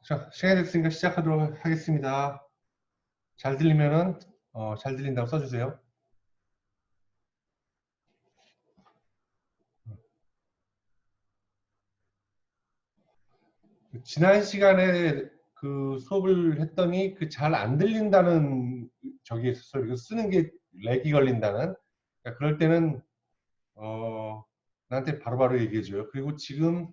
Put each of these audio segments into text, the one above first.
자, 시간이 됐으니까 시작하도록 하겠습니다. 잘 들리면은 잘 들린다고 써주세요. 지난 시간에 그 수업을 했더니 그 잘 안 들린다는 저기 있었어요. 이거 쓰는 게 렉이 걸린다는. 그러니까 그럴 때는 나한테 바로바로 얘기해줘요. 그리고 지금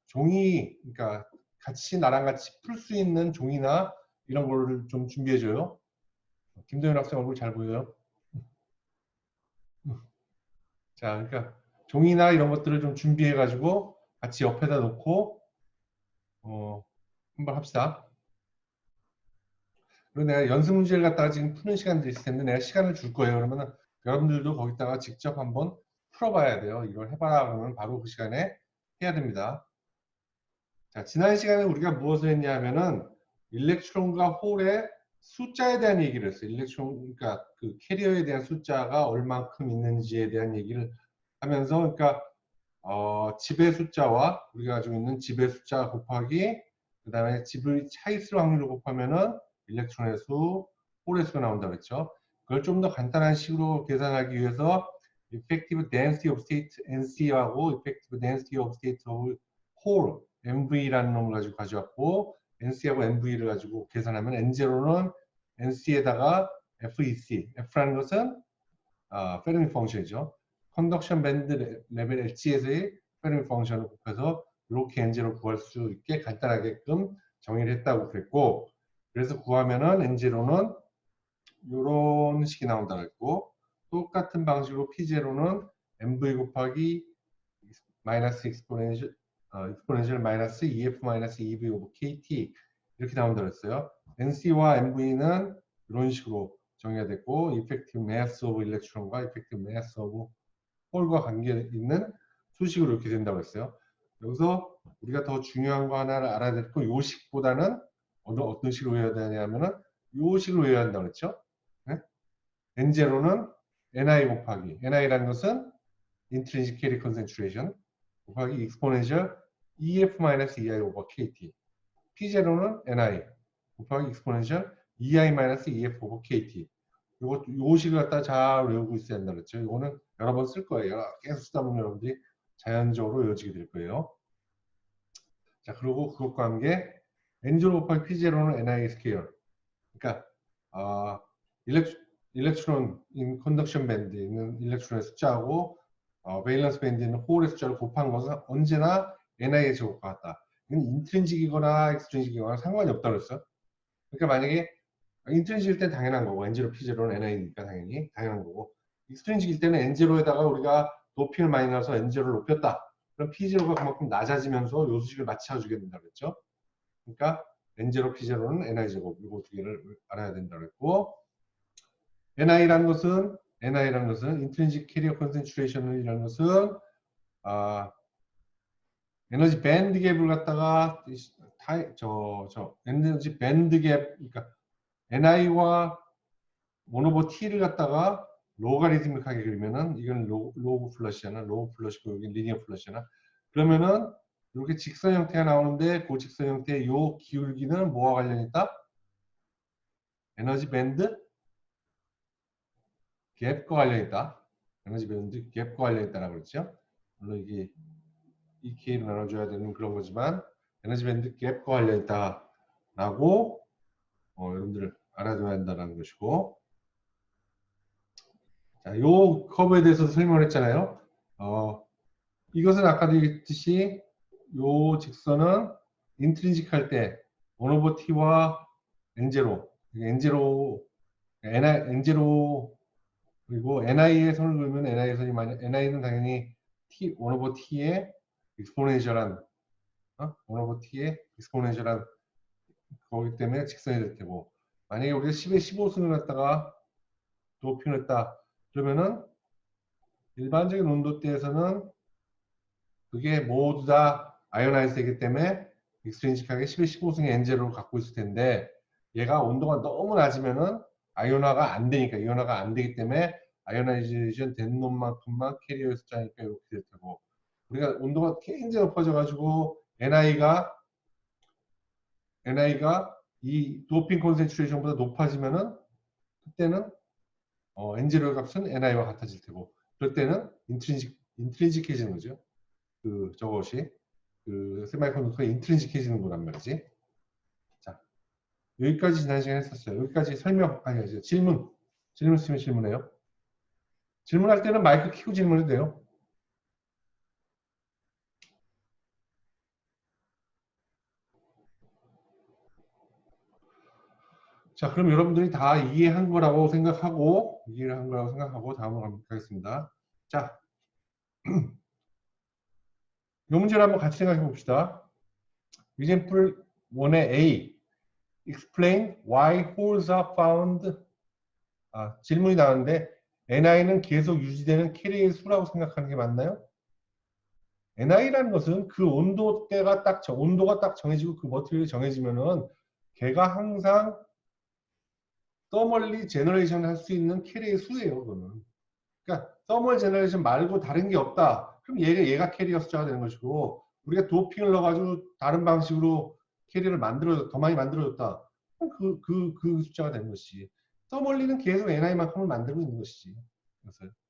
종이, 그러니까 같이 나랑 같이 풀 수 있는 종이나 이런 거를 좀 준비해줘요. 김도현 학생 얼굴 잘 보여요? 자, 그러니까 종이나 이런 것들을 좀 준비해가지고 같이 옆에다 놓고 한번 합시다. 그리고 내가 연습 문제를 갖다가 지금 푸는 시간도 있을 텐데 내가 시간을 줄 거예요. 그러면 여러분들도 거기다가 직접 한번 풀어봐야 돼요. 이걸 해봐라 그러면 바로 그 시간에 해야 됩니다. 자, 지난 시간에 우리가 무엇을 했냐 하면은 일렉트론과 홀의 숫자에 대한 얘기를 했어요. 일렉트론, 그러니까 그 캐리어에 대한 숫자가 얼만큼 있는지에 대한 얘기를 하면서, 그러니까 집의 숫자와 우리가 가지고 있는 집의 숫자 곱하기 그 다음에 집의 차 있을 확률을 곱하면은 일렉트론의 수, 홀의 수가 나온다고 했죠. 그걸 좀 더 간단한 식으로 계산하기 위해서 effective density of state NC하고 effective density of state of whole MV라는 놈을 가지고 가져왔고 NC하고 MV를 가지고 계산하면 N0는 NC에다가 FEC, F라는 것은 페르미 펑션이죠. 컨덕션 밴드 레벨 엣지에서의 페르미 펑션을 곱해서 이렇게 N0를 구할 수 있게 간단하게끔 정의를 했다고 그랬고, 그래서 구하면은 N0는 이런 식이 나온다고 했고, 똑같은 방식으로 P0는 MV 곱하기 마이너스 익스포넨셜 마이너스 EF 마이너스 EV 오버 KT 이렇게 나온다고 했어요. NC와 MV는 이런 식으로 정의가 됐고, effective mass of electron과 effective mass of 홀과 관계 있는 수식으로 이렇게 된다고 했어요. 여기서 우리가 더 중요한 거 하나를 알아야 될 거, 요 식보다는 어떤 식으로 외워야 되냐면은 요 식으로 외워야 한다고 했죠. 네? N0는 NI 곱하기, NI라는 것은 intrinsic carry concentration 곱하기 exponential EF-EI over KT. P0는 NI 곱하기 exponential EI-EF over KT. 요 식을 갖다 잘 외우고 있어야 된다 그랬죠. 이거는 여러 번 쓸 거예요. 계속 쓰다 보면 여러분들이 자연적으로 외워지게 될 거예요. 자, 그리고 그것과 함께 N0 곱하기 P0는 NI 스퀘어. 그러니까 일렉트론 인 컨덕션 밴드에 있는 일렉트론의 숫자하고 베일런스 밴드에 있는 홀의 숫자를 곱한 것은 언제나 NI의 제곱과 같다. 이건 인트린직이거나 엑스트린직이거나 상관이 없다고 그랬어요. 그러니까 만약에 인트린직일 때 당연한 거고 N0, P0는 NI니까 당연히 당연한 거고, 익스트린직일 때는 N0에다가 우리가 높이를 많이 넣어서 N0를 높였다. 그럼 P0가 그만큼 낮아지면서 요 수식을 맞춰주게 된다고 그랬죠. 그러니까 N0, P0는 NI 제곱, 이거 두 개를 알아야 된다고 했고, NI라는 것은 Intrinsic Carrier Concentration이라는 것은 에너지 밴드 갭을 갖다가 에너지 밴드 갭, 그러니까 NI와 1 over T를 갖다가 로가리즘믹하게 그리면은 이건 로그 플러시잖아. 로그 플러시고 여기 리니어 플러시잖아. 그러면은 이렇게 직선 형태가 나오는데 그 직선 형태의 요 기울기는 뭐와 관련이 있다? 에너지 밴드 갭과 관련이 있다. 에너지 밴드 갭과 관련이 있다라고 그랬죠. 물론 이게 EK로 나눠줘야 되는 그런 거지만 에너지 밴드 갭과 관련이 있다라고 여러분들 알아둬야 한다는 것이고, 자, 요 커브에 대해서 설명을 했잖아요. 이것은 아까도 얘기했듯이 요 직선은 인트린직 할 때 1 over t와 n0, n0, n0 그리고 ni의 선을 그리면 ni의 선이 ni는 당연히 t 1 over t의 익스포넨셜한 1 over t의 익스포넨셜한 거기 때문에 직선이 될 테고, 만약에 우리가 10의 15승을 갖다가 높이를 했다 그러면은 일반적인 온도대에서는 그게 모두 다 아이오나이즈 되기 때문에 익스트린직하게 10의 15승의 N0를 갖고 있을 텐데, 얘가 온도가 너무 낮으면은 아이오나가 안 되니까, 이온화가 안 되기 때문에 아이오나이제이션 된 놈만큼만 캐리어의 숫자니까 이렇게 될 테고, 우리가 온도가 굉장히 높아져 가지고 NI가 NI가 이 도핑 콘센트레이션보다 높아지면은 그때는 N0 값은 NI와 같아질 테고 그럴 때는 인트린직해지는 거죠. 저것이 세마이컨덕터가 인트린직해지는 거란 말이지. 자, 여기까지 지난 시간에 했었어요. 여기까지 설명, 아니, 질문 있으면 질문해요. 질문할 때는 마이크 켜고 질문해도 돼요. 자, 그럼 여러분들이 다 이해를 한 거라고 생각하고 다음으로 가겠습니다. 자, 이 문제를 한번 같이 생각해 봅시다. example 1의 A. Explain why holes are found. 질문이 나왔는데 NI는 계속 유지되는 캐리의 수라고 생각하는 게 맞나요? NI라는 것은 그 온도가 딱 정해지고 그 머티리얼이 정해지면은 걔가 항상 서멀리 제너레이션 할 수 있는 캐리의 수예요. 그거는. 그러니까 서멀 제너레이션 말고 다른 게 없다. 그럼 얘가 캐리어 숫자가 되는 것이고 우리가 도핑을 넣어가지고 다른 방식으로 캐리를 더 많이 만들어줬다. 그럼 그 숫자가 되는 것이지. 서멀리는 계속 NI만큼을 만들고 있는 것이지.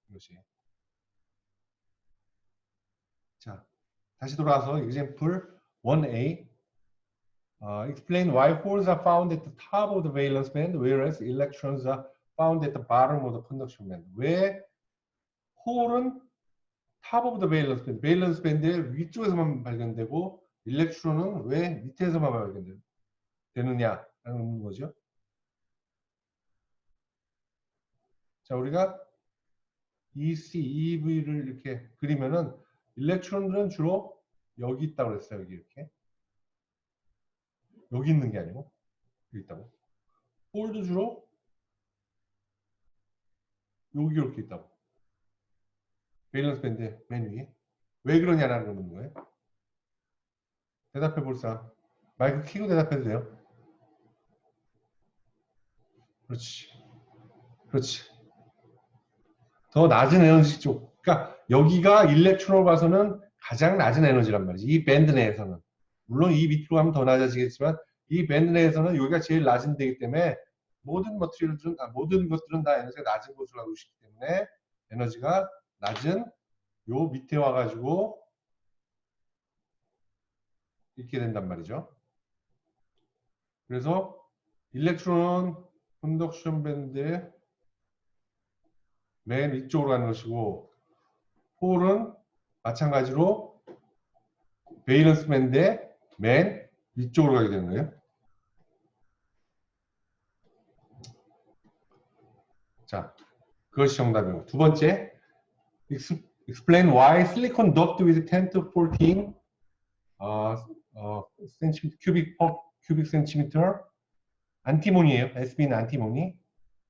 이것이. 자, 다시 돌아와서 example 1A. Explain why holes are found at the top of the valence band whereas electrons are found at the bottom of the conduction band. 왜 홀은 top of the valence band의 위쪽에서만 발견되고 일렉트론은 왜 밑에서만 발견되느냐라는 거죠. 자, 우리가 EC, EV를 이렇게 그리면은 일렉트론들은 주로 여기 있다고 그랬어요. 여기 이렇게. 여기 있는 게 아니고 여기 있다고. 홀도 주로 여기 이렇게 있다고. 밸런스 밴드 맨 위에. 왜 그러냐라는 건 거예요. 대답해 볼 사람. 마이크 켜고 대답해도 돼요. 그렇지. 그렇지. 더 낮은 에너지 쪽. 그러니까 여기가 일렉트론으로 봐서는 가장 낮은 에너지란 말이지. 이 밴드 내에서는. 물론 이 밑으로 가면 더 낮아지겠지만 이 밴드 내에서는 여기가 제일 낮은 데이기 때문에 모든 것들은 다 에너지가 낮은 곳으로 가고 있기 때문에 에너지가 낮은 요 밑에 와가지고 이렇게 된단 말이죠. 그래서 일렉트론은 컨덕션 밴드의 맨 위쪽으로 가는 것이고 홀은 마찬가지로 베이런스 밴드의 맨 위쪽으로 가게 되는 거예요. 자, 그것이 정답이고 두 번째 explain why silicon doped with 10 to 14 cubic centimeter 안티모니예요. SB는 안티모니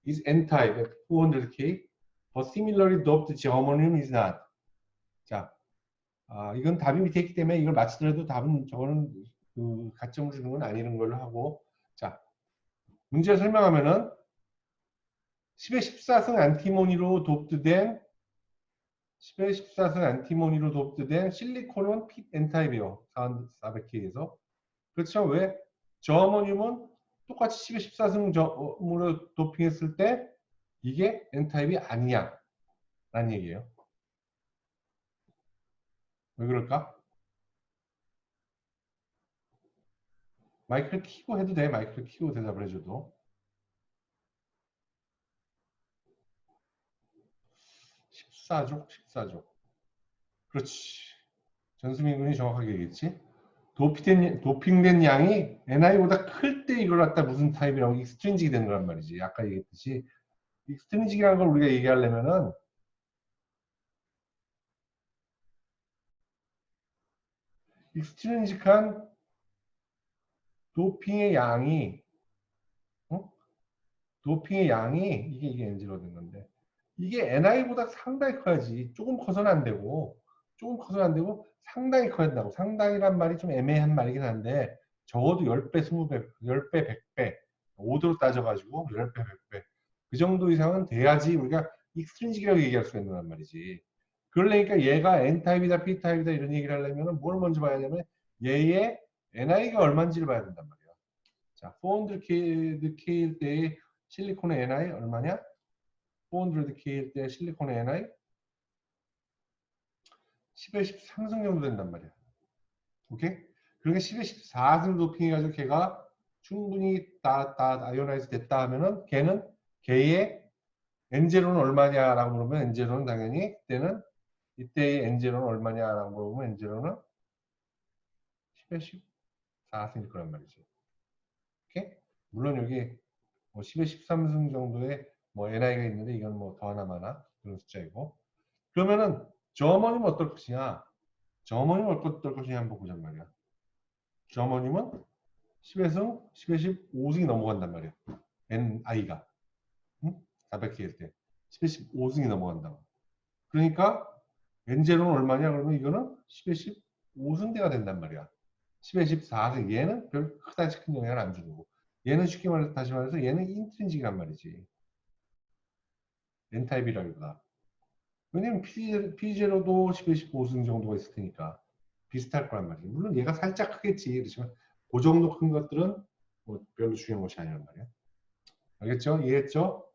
is n-type at 400K but similarly doped germanium is not. 자, 이건 답이 밑에 있기 때문에 이걸 맞추더라도 답은 저거는 가점을 주는 건 아니는 걸로 하고 자, 문제 설명하면은 10의 14승 안티모니로 돕드된 10의 14승 안티모니로 돕드된 실리콘은 N타입이에요. 400K에서. 그렇지만 왜 저어모늄은 똑같이 10의 14승으로 도핑했을 때 이게 N타입이 아니냐 라는 얘기예요. 왜 그럴까? 마이크를 켜고 해도 돼. 마이크를 켜고 대답을 해줘도. 14족. 그렇지. 전수민 군이 정확하게 얘기했지. 도핑된 양이 NI보다 클 때 이걸 갖다 무슨 타입이라고 익스트린직이 되는 거란 말이지. 아까 얘기했듯이. 익스트린직이라는 걸 우리가 얘기하려면은 익스트린직한 도핑의 양이 도핑의 양이 이게 NG로 된 건데 이게 NI보다 상당히 커야지. 조금 커서는 안 되고 상당히 커야 된다고. 상당히란 말이 좀 애매한 말이긴 한데 적어도 10배, 20배, 10배, 100배 5도로 따져가지고 10배, 100배 그 정도 이상은 돼야지 우리가 익스트린직이라고 얘기할 수가 있는 말이지. 그러니까 얘가 N타입이다, P타입이다 이런 얘기를 하려면 뭘 먼저 봐야 하냐면 얘의 NI가 얼마인지를 봐야 된단 말이야. 자, 400K일 때의 실리콘의 NI 얼마냐? 400K일 때 실리콘의 NI 10의 10 상승 정도 된단 말이야. 오케이? 그러니까 10의 14승 도핑해가지고 걔가 충분히 다 아이오나이즈 됐다 하면은 걔의 N0는 얼마냐라고 물으면 N0는 당연히 이때의 N0는 얼마냐라고 물으면 N0는 10의 14승일 거란 말이죠. 오케이? 물론 여기 뭐 10의 13승 정도의 뭐 NI가 있는데 이건 뭐 더 하나 마나 그런 숫자이고. 그러면은 저어머니는 어떨 것이냐? 저어머니는 어떨 것이냐 한번 보자 말이야. 저어머니는 10의 승, 10의 15승이 넘어간단 말이야. NI가. 응? 400K일 때. 10의 15승이 넘어간다고. 그러니까 N0는 얼마냐? 그러면 이거는 10의 15승대가 된단 말이야. 10의 14승. 얘는 별 크다지 큰 영향을 안 주는 거고. 얘는 쉽게 말해서 다시 말해서 얘는 인트린직이란 말이지. N타입이라기보다. 왜냐면 P0도 10의 15승 정도가 있을 테니까 비슷할 거란 말이지. 물론 얘가 살짝 크겠지. 그렇지만 그 정도 큰 것들은 뭐 별로 중요한 것이 아니란 말이야. 알겠죠? 이해했죠?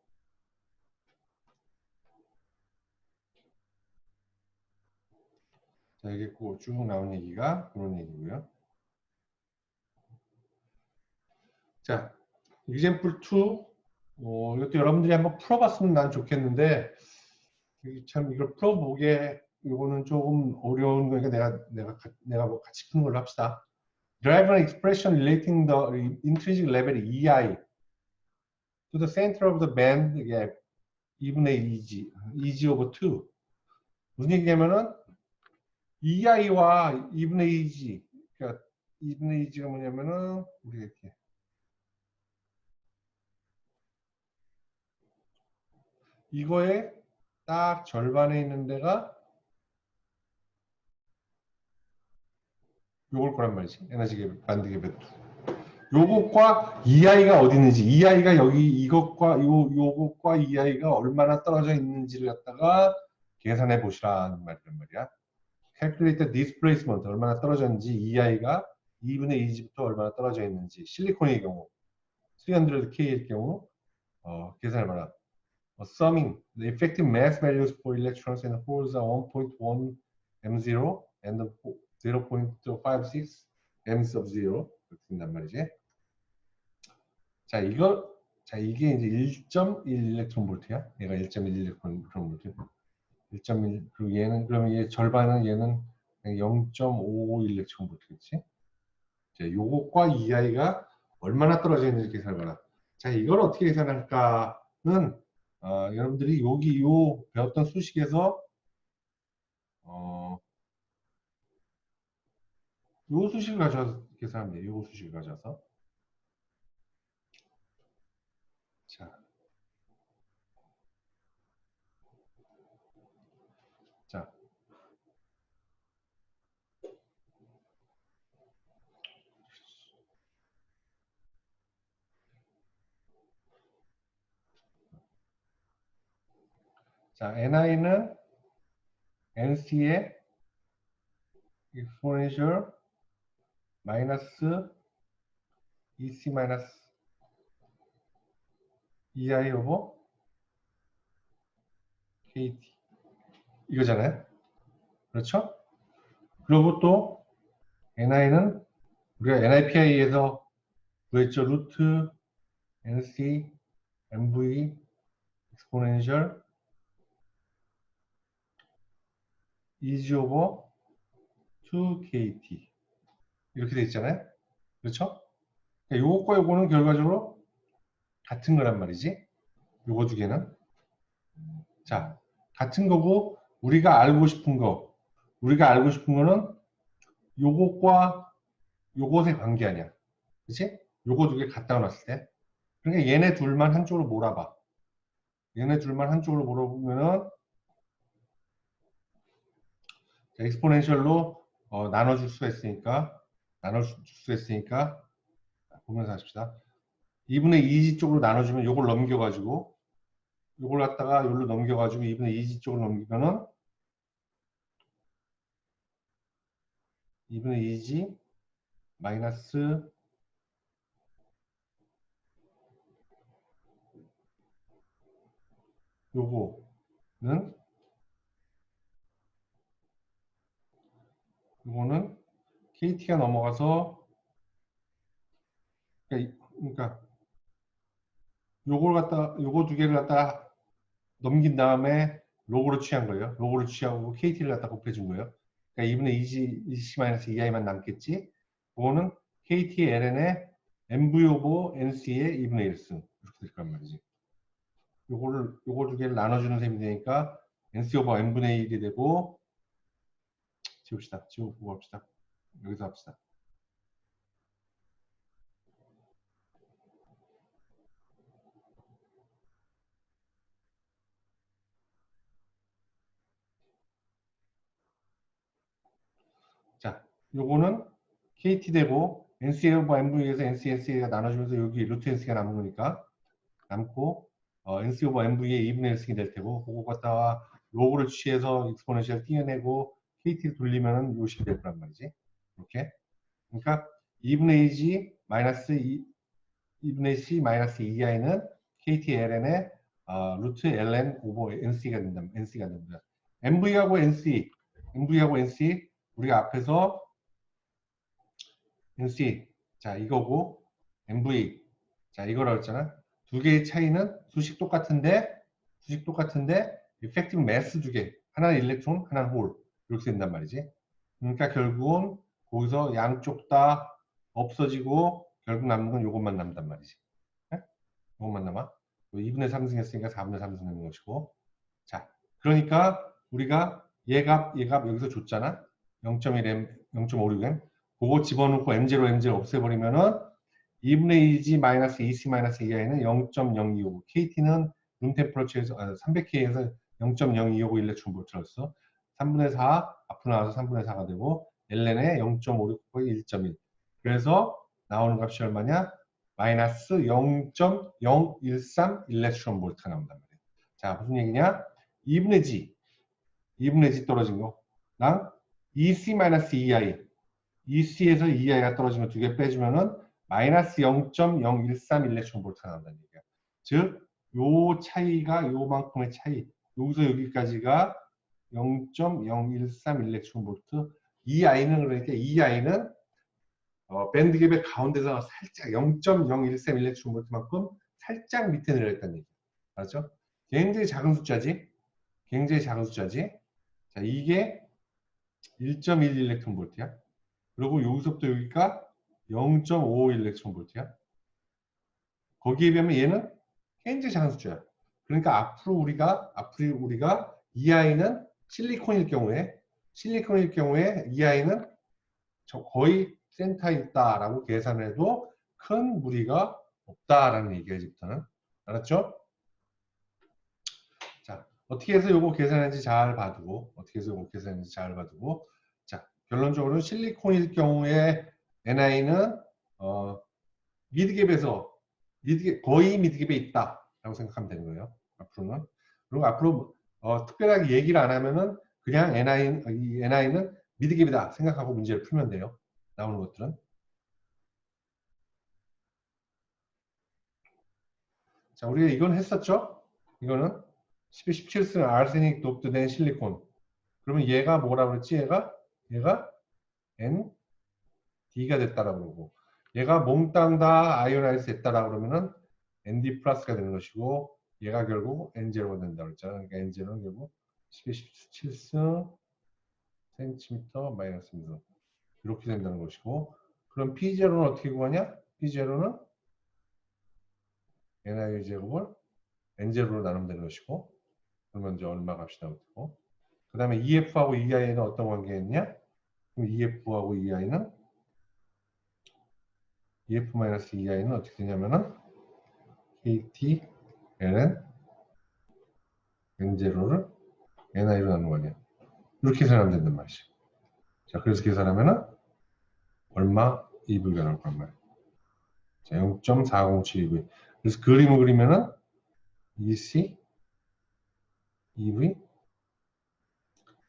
자, 이게 쭉 나온 얘기가 그런 얘기고요. 자, example 2. 이것도 여러분들이 한번 풀어봤으면 난 좋겠는데 참 이걸 풀어보게 이거는 조금 어려운 거니까 내가 뭐 같이 푸는 걸로 합시다. Derive an expression relating the intrinsic level EI to the center of the band gap 2분의 EG over 2. 무슨 얘기냐면은 EI와 2분의 EG, 그러니까 2분의 EG가 뭐냐면은 우리가 이렇게 이거에 딱 절반에 있는 데가 요걸 거란 말이지. 에너지 갭, 반드 갭의 2. 요것과 EI가 어디 있는지, EI가 여기 이것과 요것과 EI가 얼마나 떨어져 있는지를 갖다가 계산해 보시라는 말이야. Calculate the displacement 얼마나 떨어졌는지, EI가 2분의 2G부터 얼마나 떨어져 있는지, 실리콘의 경우 300K일 경우 계산해봐라. Summing the effective mass values for electrons and holes are 1.1 m0 and 0.56 m sub 0 이렇게 된단 말이지. 자, 이게 이제 1.1 일렉트론 볼트야. 얘가 1.1 일렉트론 볼트. 1.1 그리고 얘는 그러면 얘 절반은 얘는 0.55 일렉트론 볼트겠지. 자, 요것과 EI가 얼마나 떨어져 있는지 계산해봐라. 자, 이걸 어떻게 계산할까는 여러분들이 여기 요 배웠던 수식에서 요 수식을 가져와서 계산하면 돼요. 요 수식을 가져와서. 자, NI는 NC의 exponential 마이너스 EC 마이너스 EI 오버 KT 이거잖아요. 그렇죠? 그리고 또 NI는 우리가 NIPI에서 구했죠. 루트 NC MV exponential EG 오버 2KT 이렇게 돼 있잖아요. 그렇죠? 요것과 요거는 결과적으로 같은 거란 말이지. 요거 두 개는. 자, 같은 거고 우리가 알고 싶은 거는 요것과 요것의 관계 아니야. 그치? 요거 두 개 갖다 놨을 때. 그러니까 얘네 둘만 한쪽으로 몰아봐. 얘네 둘만 한쪽으로 몰아보면은 엑스포넨셜로 나눠줄 수가 있으니까 보면서 하십시다. 2분의 2지 쪽으로 나눠주면 요걸 넘겨가지고 요걸 갖다가 요로 넘겨가지고 2분의 2지 쪽으로 넘기면은 2분의 2지 마이너스 요거는 KT가 넘어가서 그러니까 요거 두 개를 갖다 넘긴 다음에 로그로 취한 거예요. 로그를 취하고 KT를 갖다 곱해준 거예요. 그러니까 2분의 2C-2i만 남겠지. 그거는 KT ln의 MV 오버 NC의 2분의 1승 이렇게 될 거란 말이지. 요거 두 개를 나눠주는 셈이 되니까 NC 오버 N분의 1이 되고 지웁시다. 지우고 합시다. 여기서 합시다. 자, 요거는 KT 되고 NC 오버 NV에서 NC가 나눠주면서 여기 루트 NC가 남은 거니까 남고 NC 오버 NV의 2분의 1승이 될 테고 그거 갖다가 로그를 취해서 익스포넨셜 띄어내고 KT를 돌리면은 요식이 될 거란 말이지. 이렇게. 그러니까 2분의 2G 마이너스 2분의 C 마이너스 2i는 KT ln의 루트 ln 오버 NC가 됩니다. MV하고 NC 우리가 앞에서 NC 자 이거고 MV 자 이거라고 했잖아. 두 개의 차이는 수식 똑같은데 이펙티브 매스 두 개. 하나는 일렉트론, 하나는 홀. 이렇게 된단 말이지. 그러니까 결국은 거기서 양쪽 다 없어지고 결국 남는 건 이것만 남단 말이지. 네? 이것만 남아. 2분의 3승 했으니까 4분의 3승 되는 것이고. 자, 그러니까 우리가 얘값 여기서 줬잖아. 0.1m, 0.56m. 그거 집어넣고 M0, M0 없애버리면은 2분의 2G 마이너스 2C 마이너스 2i는 0.025. KT는 룸 템퍼러처에서 300K에서 0.0259 일렉트론 볼트를 써. 3분의 4 앞으로 나와서 3분의 4가 되고 ln에 0.56 곱하기 1.1. 그래서 나오는 값이 얼마냐? 마이너스 0.013 일렉트론 볼트가 나온단 말이에요. 자, 무슨 얘기냐? 2분의 G 떨어진 거랑 EC-2i EC에서 EI가 떨어지면 두 개 빼주면은 마이너스 0.013 일렉트론 볼트가 나온다는 얘기야. 즉, 요 차이가 요만큼의 차이. 여기서 여기까지가 0.013 일렉트론 볼트. EI는 그러니까 EI는 밴드갭의 가운데서 살짝 0.013 일렉트론 볼트만큼 살짝 밑에 내려있다는 얘기야. 알았죠? 굉장히 작은 숫자지. 자, 이게 1.1 일렉트론 볼트야. 그리고 여기서부터 여기가 0.5 일렉트론 볼트야. 거기에 비하면 얘는 굉장히 작은 숫자야. 그러니까 앞으로 우리가 이 아이는 실리콘일 경우에 이 아이는 거의 센터에 있다라고 계산해도 큰 무리가 없다라는 얘기야 이제부터는. 알았죠? 자, 어떻게 해서 요거 계산했는지 잘 봐두고 자, 결론적으로는 실리콘일 경우에 NI는 거의 미드갭에 있다라고 생각하면 되는 거예요. 앞으로는. 그리고 앞으로 특별하게 얘기를 안 하면은 그냥 NI는 미드갭이다 생각하고 문제를 풀면 돼요. 나오는 것들은. 자, 우리가 이건 했었죠? 이거는 17승 아르세닉 도프된 실리콘. 그러면 얘가 뭐라고 그랬지? 얘가 ND가 됐다라고 그러고 얘가 몽땅 다 아이오나이즈 됐다라고 그러면은 ND 플러스가 되는 것이고 얘가 결국 N0가 된다고 그랬잖아. 그러니까 N0는 결국 17승 센티미터 마이너스 미터 이렇게 된다는 것이고 그럼 P0는 어떻게 구하냐? P0는 NI 제곱을 N0로 나누면 되는 것이고 그러면 이제 얼마 값이 나오고 그 다음에 EF하고 EI는 어떤 관계였냐? 그럼 EF하고 EI는 EF-EI는 어떻게 되냐면은 KT ln N0를 NI로 나누는 거 아니야. 이렇게 계산하면 된단 말이지. 자, 그래서 계산하면은 얼마? EV가 나올 거란 말이야. 자, 0.407 EV. 그래서 그림을 그리면은 EC, EV,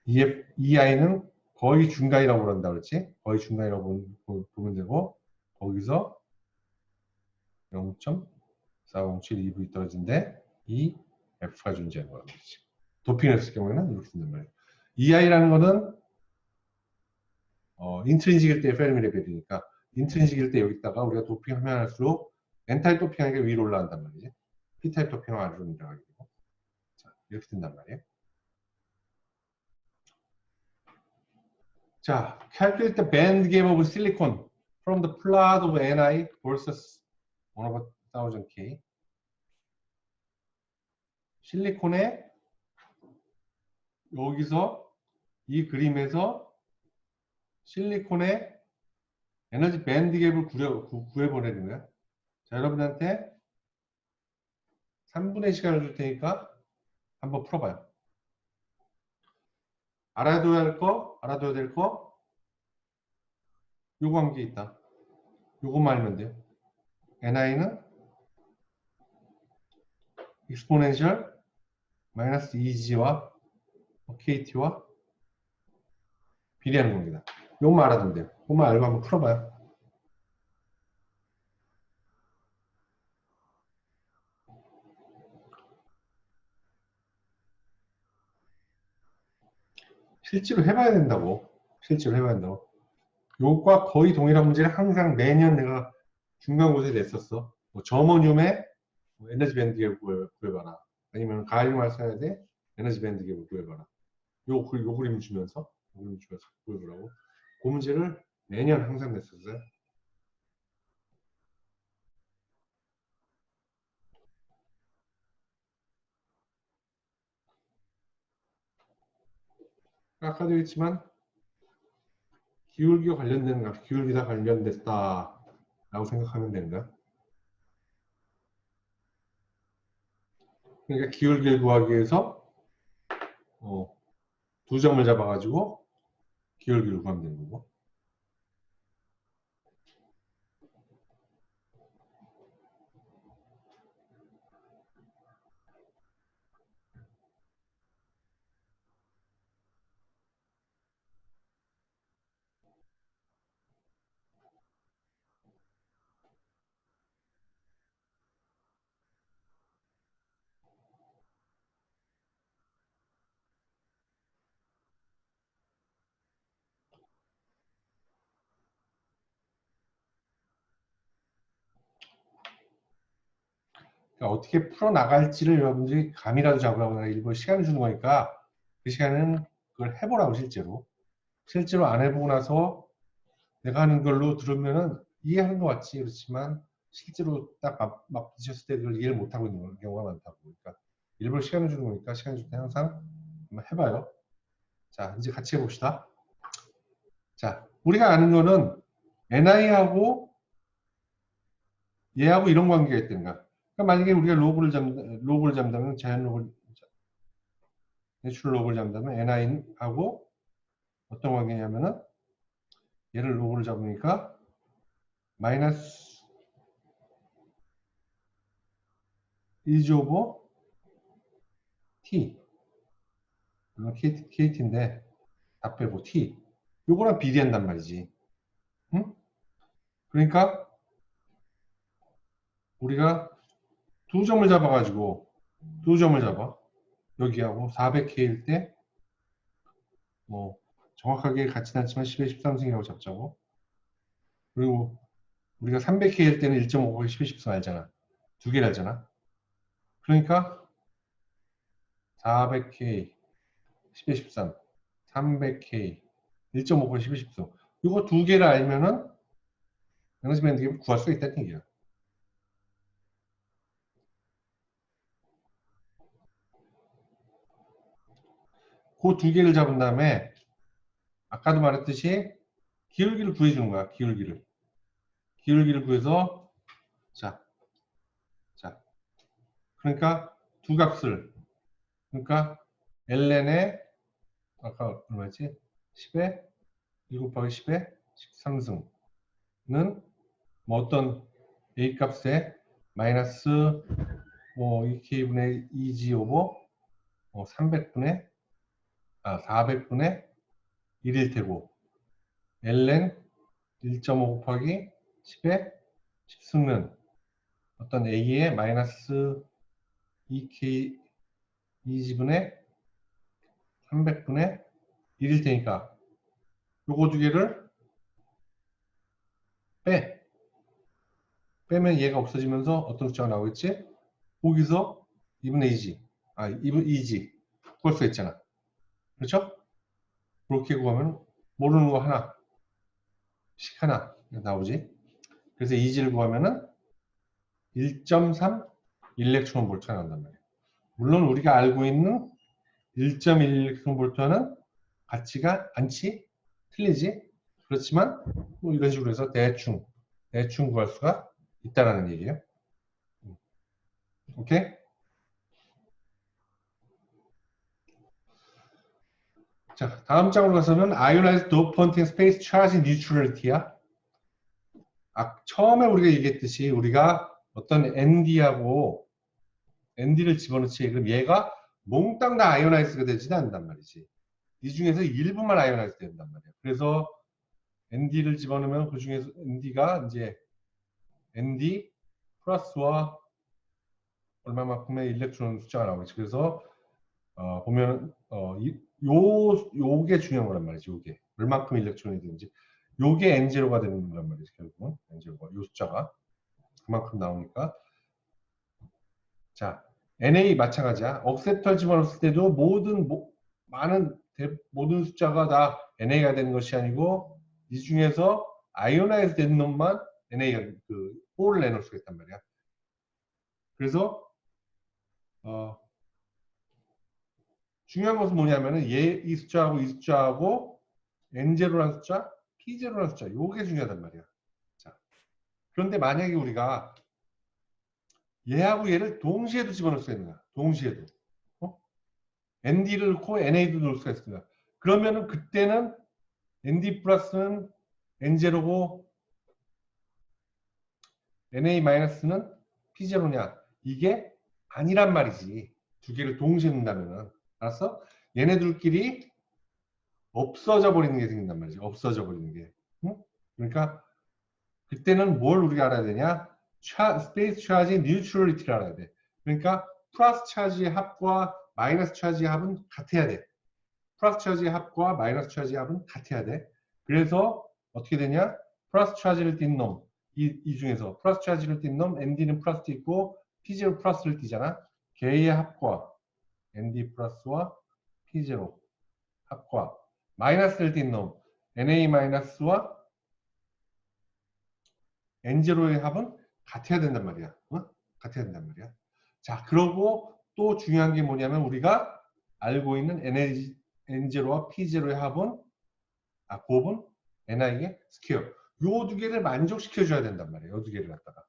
EI는 거의 중간이라고 그런다 그랬지? 거의 중간이라고 보면 되고 거기서 0.407 EV 떨어진데 이 F가 존재하는 거란 말이지. 도핑을 했을 경우에는 이렇게 된단 말이에요. EI라는 거는 인트린식일 때 페르미 레벨이니까 인트린식일 때 여기다가 우리가 도핑하면 할수록 N타입 도핑하기가 위로 올라간단 말이지. P타입 도핑하면 아래로 내려가게 되고. 자, 이렇게 된단 말이에요. 자, calculate the band gap of silicon from the plot of Ni versus 1/1000K. 실리콘의 여기서 이 그림에서 실리콘의 에너지 밴드 갭을 구해보내는 거야. 자, 여러분한테 3분의 시간을 줄 테니까 한번 풀어봐요. 알아둬야 될 거, 요거 한 게 있다. 요것만 알면 돼요. NI는 exponential 마이너스 EG와 KT와 비례하는 겁니다. 요것만 알아두면 돼요. 요것만 알고 한번 풀어봐요. 실제로 해봐야 된다고. 실제로 해봐야 된다고. 요것과 거의 동일한 문제를 항상 매년 내가 중간고사에 냈었어. 뭐 점원륨의 에너지 밴드 갭을 구해봐라. 아니면 가일말 써야 돼. 에너지 밴드 갭을 구해봐라. 요 그림 주면서 구해보라고. 그 문제를 매년 항상 냈었어요. 아까도 했지만 기울기와 관련된 값, 기울기다 관련됐다 라고 생각하면 된다. 그러니까 기울기를 구하기 위해서 두 점을 잡아가지고 기울기를 구하면 되는 거고. 그러니까 어떻게 풀어나갈지를 여러분들이 감이라도 잡으라고 내가 일부러 시간을 주는 거니까 그 시간은 그걸 해보라고 실제로. 실제로 안 해보고 나서 내가 하는 걸로 들으면은 이해하는 것 같지. 그렇지만 실제로 딱 막 드셨을 때 그걸 이해를 못하고 있는 경우가 많다고. 그러니까 일부러 시간을 주는 거니까 시간 줄 때 항상 한번 해봐요. 자, 이제 같이 해봅시다. 자, 우리가 아는 거는 NI하고 얘하고 이런 관계가 있던가. 그러니까 만약에 우리가 로그를 잡는다면 자연 로그를, 내추럴 로그를 잡는다면 NI하고 어떤 관계냐면은 얘를 로그를 잡으니까 마이너스 1지 오버 T. 이건 KT인데 다 빼고 T. 요거랑 비례한단 말이지. 응? 그러니까 우리가 두 점을 잡아가지고 두 점을 잡아. 여기하고 400K일 때 뭐 정확하게 같지는 않지만 10의 13승이라고 잡자고. 그리고 우리가 300K일 때는 1.5 곱하기 10의 13 알잖아. 두 개를 알잖아. 그러니까 400K 10의 13, 300K 1.5 곱하기 10의 13. 이거 두 개를 알면은 에너지 밴드 갭을 구할 수 있다는 얘기야. 그 두 개를 잡은 다음에 아까도 말했듯이 기울기를 구해주는 거야. 기울기를 구해서 자, 그러니까 두 값을 그러니까 ln의 아까 얼마였지? 10의 1 곱하기 10의 13승은 뭐 어떤 a 값에 마이너스 뭐 2k분의 2g 오버 300분의 400분의 1일 테고 ln 1.5 곱하기 10의 10승은 어떤 a의 마이너스 2k 2지분의 300분의 1일 테니까 요거 두 개를 빼면 얘가 없어지면서 어떤 숫자가 나오겠지? 거기서 2분의 2지. 2지. 구할 수 있잖아. 그렇죠? 그렇게 구하면 모르는 거 하나씩 하나 나오지. 그래서 2지를 구하면은 1.3 일렉트론 볼트가 나온단 말이야. 물론 우리가 알고 있는 1.1 일렉트론 볼트와는 같지가 않지. 틀리지. 그렇지만 뭐 이런 식으로 해서 대충 구할 수가 있다라는 얘기예요. 오케이? 자, 다음 장으로 가서는 Ionized Dopant Space Charge Neutrality야. 처음에 우리가 얘기했듯이 우리가 어떤 ND를 집어넣지. 그럼 얘가 몽땅 다 아이오나이즈가 되지는 않는단 말이지. 이 중에서 일부만 아이오나이즈 된단 말이야. 그래서 ND를 집어넣으면 그 중에서 ND가 이제 ND 플러스와 얼마만큼의 일렉트론 숫자가 나오겠지. 그래서 보면 요게 중요한 거란 말이지. 요게 얼마큼 일렉트론이 되는지 요게 N0가 되는 거란 말이지. 결국은 N0가 요 숫자가 그만큼 나오니까. 자, NA 마찬가지야. 억셉터를 집어넣었을 때도 모든 숫자가 다 NA가 되는 것이 아니고 이 중에서 아이오나이즈 된 놈만 NA가 그 O를 내놓을 수가 있단 말이야. 그래서 중요한 것은 뭐냐면은 이 숫자하고 이 숫자하고 N0라는 숫자, P0라는 숫자 요게 중요하단 말이야. 자, 그런데 만약에 우리가 얘하고 얘를 동시에도 집어넣을 수 있는 거야. 동시에도. ND를 넣고 NA도 넣을 수가 있습니다. 그러면은 그때는 ND 플러스는 N0고 NA 마이너스는 P0냐? 이게 아니란 말이지. 두 개를 동시에 넣는다면은. 알았어? 얘네들끼리 없어져 버리는 게 생긴단 말이지. 없어져 버리는 게. 응? 그러니까 그때는 뭘 우리가 알아야 되냐? 스페이스 차지 뉴트럴리티를 알아야 돼. 그러니까 플러스 차지의 합과 마이너스 차지의 합은 같아야 돼. 플러스 차지의 합과 마이너스 차지의 합은 같아야 돼. 그래서 어떻게 되냐? 플러스 차지를 띈 놈, 이 중에서 플러스 차지를 띈 놈, ND는 플러스 띄고 P0 플러스를 띄잖아. 걔의 합과 ND 플러스와 P0 합과 마이너스를 띈 놈, NA 마이너스와 N0의 합은 같아야 된단 말이야. 같아야 된단 말이야. 자, 그러고 또 중요한 게 뭐냐면 우리가 알고 있는 N0와 P0의 합은 곱은 NI의 스퀘어. 요 두 개를 만족시켜줘야 된단 말이에요. 요 두 개를 갖다가.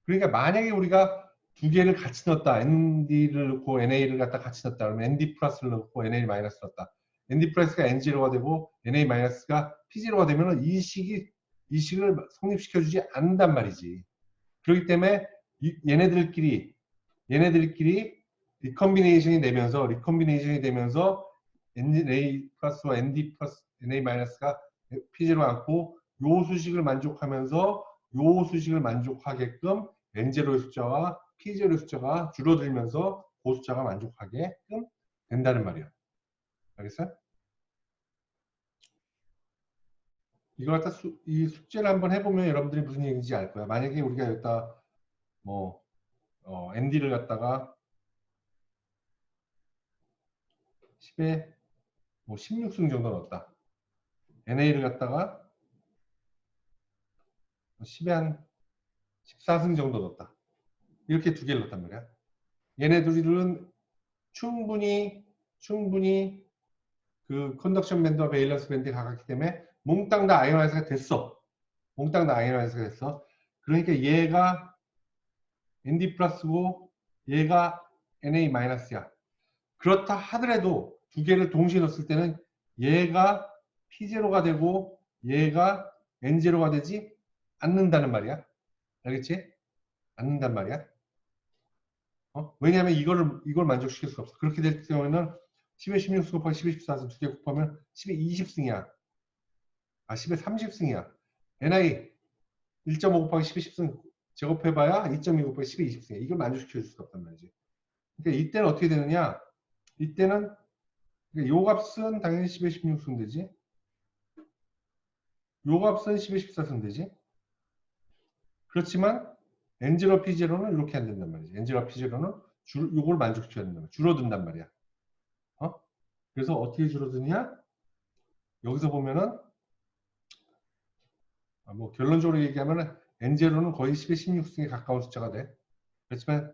그러니까 만약에 우리가 두 개를 같이 넣었다. ND를 넣고 NA를 갖다 같이 넣었다. 그러면 ND 플러스를 넣고 NA 마이너스 넣었다. ND 플러스가 N0가 되고 NA 마이너스가 P0가 되면 이 식을 성립시켜주지 않는단 말이지. 그렇기 때문에 얘네들끼리 리컨비네이션이 되면서 NA 플러스와 ND 플러스 NA 마이너스가 P0 않고 요 수식을 만족하게끔 N0의 숫자와 P0의 숫자가 줄어들면서 그 숫자가 만족하게끔 된다는 말이야. 알겠어요? 이걸 갖다 이 숙제를 한번 해보면 여러분들이 무슨 얘기인지 알 거야. 만약에 우리가 여기다 뭐 ND를 갖다가 10에 뭐 16승 정도 넣었다. NA를 갖다가 10에 한 14승 정도 넣었다. 이렇게 두 개를 넣었단 말이야. 얘네들은 충분히 그 컨덕션 밴드와 베일런스 밴드가 가깝기 때문에 몽땅 다 아이오나이즈가 됐어. 몽땅 다 아이오나이즈가 됐어. 그러니까 얘가 ND 플러스고 얘가 NA 마이너스야. 그렇다 하더라도 두 개를 동시에 넣었을 때는 얘가 P0가 되고 얘가 N0가 되지 않는다는 말이야. 알겠지? 않는단 말이야. 왜냐하면 이걸 만족시킬 수가 없어. 그렇게 될 경우에는 10에 16승 곱하기 10에 14승 두 개 곱하면 10에 20승이야. 10에 30승이야. NI 1.5 곱하기 10에 10승 제곱해봐야 2.2 곱하기 10에 20승이야. 이걸 만족시킬 수가 없단 말이지. 그러니까 이때는 어떻게 되느냐? 이때는 요 값은 당연히 10에 16 쓰면 되지. 요 값은 10에 14 쓰면 되지. 그렇지만 N0, P0는 이렇게 안 된단 말이지. N0, P0는 요걸 만족시켜야 된단 말이야. 줄어든단 말이야. 어? 그래서 어떻게 줄어드냐? 여기서 보면은 뭐 결론적으로 얘기하면은 N0는 거의 10에 16승에 가까운 숫자가 돼. 그렇지만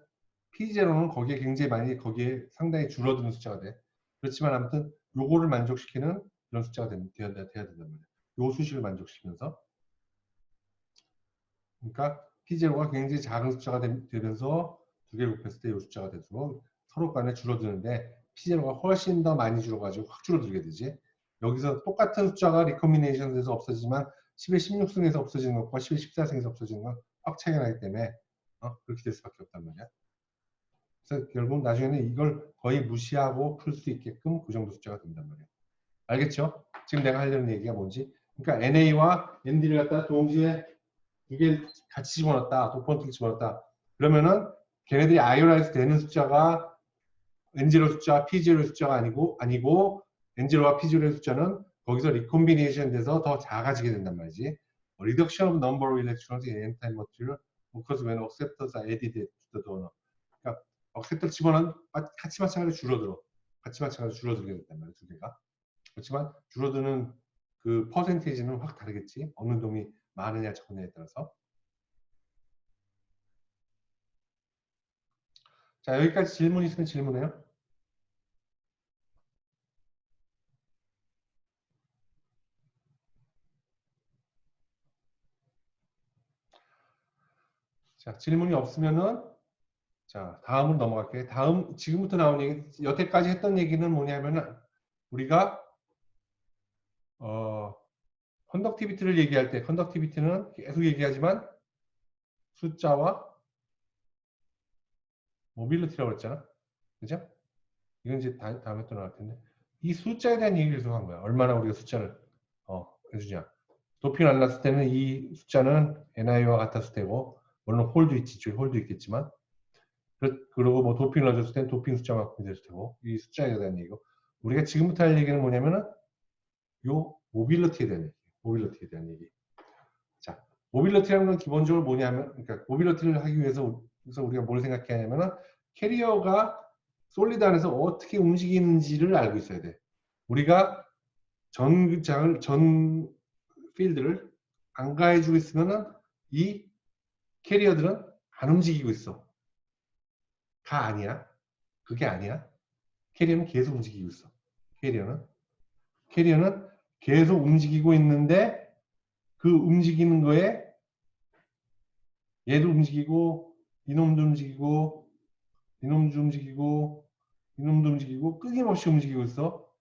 P0는 거기에 굉장히 많이 거기에 상당히 줄어드는 숫자가 돼. 그렇지만 아무튼 요거를 만족시키는 이런 숫자가 돼야 된단 말이야. 요 수식을 만족시키면서. 그러니까 P0가 굉장히 작은 숫자가 되면서 두 개를 곱했을 때 이 숫자가 될수록 서로 간에 줄어드는데 P0가 훨씬 더 많이 줄어가지고 확 줄어들게 되지. 여기서 똑같은 숫자가 리커미네이션에서 없어지지만 10의 16승에서 없어지는 것과 10의 14승에서 없어지는 건 확 차이가 나기 때문에 그렇게 될 수밖에 없단 말이야. 그래서 결국 나중에는 이걸 거의 무시하고 풀 수 있게끔 그 정도 숫자가 된단 말이야. 알겠죠? 지금 내가 하려는 얘기가 뭔지. 그러니까 NA와 ND를 갖다 동시에 두 개 같이 집어넣었다. 도포넌트를 집어넣었다. 그러면은 걔네들이 아이오라이즈 되는 숫자가 N0 숫자, P0 숫자가 아니고 N0와 P0의 숫자는 거기서 리콤비네이션 돼서 더 작아지게 된단 말이지. Reduction of number of electrons in n-type material because when acceptors are added to the donor. 그러니까 acceptor 집어넣은 같이 마찬가지로 줄어들어. 같이 마찬가지로 줄어들게 된단 말이야, 두 개가. 그렇지만 줄어드는 그 퍼센테이지는 확 다르겠지. 어느 놈이 많으냐 적느냐에 따라서. 자, 여기까지 질문 있으면 질문해요. 자, 질문이 없으면은 자, 다음으로 넘어갈게요. 다음 지금부터 나온 얘기, 여태까지 했던 얘기는 뭐냐면은 우리가 컨덕티비티를 얘기할 때 컨덕티비티는 계속 얘기하지만 숫자와 모빌리티라고 했잖아. 그죠? 이건 이제 다음에 또 나올 텐데 이 숫자에 대한 얘기를 계속 한 거야. 얼마나 우리가 숫자를 해주냐. 도핑 안 났을 때는 이 숫자는 NI와 같았을 테고 물론 홀도 있지, 홀도 있겠지만 그리고 뭐 도핑을 넣어줬을 때는 도핑 숫자만큼 됐을 테고 이 숫자에 대한 얘기고 우리가 지금부터 할 얘기는 뭐냐면은 요 모빌리티에 대한 얘기, 모빌리티에 대한 얘기. 자, 모빌리티라는 건 기본적으로 뭐냐면, 그러니까 모빌리티를 하기 위해서 우리가 뭘 생각해야 하냐면은 캐리어가 솔리드 안에서 어떻게 움직이는지를 알고 있어야 돼. 우리가 전 필드를 안 가해주고 있으면은 이 캐리어들은 안 움직이고 있어. 가 아니야. 그게 아니야. 캐리어는 계속 움직이고 있어. 캐리어는 계속 움직이고 있는데 그 움직이는 거에 얘도 움직이고 이놈도 움직이고 이놈도 움직이고 이놈도 움직이고 끊임없이 움직이고 있어.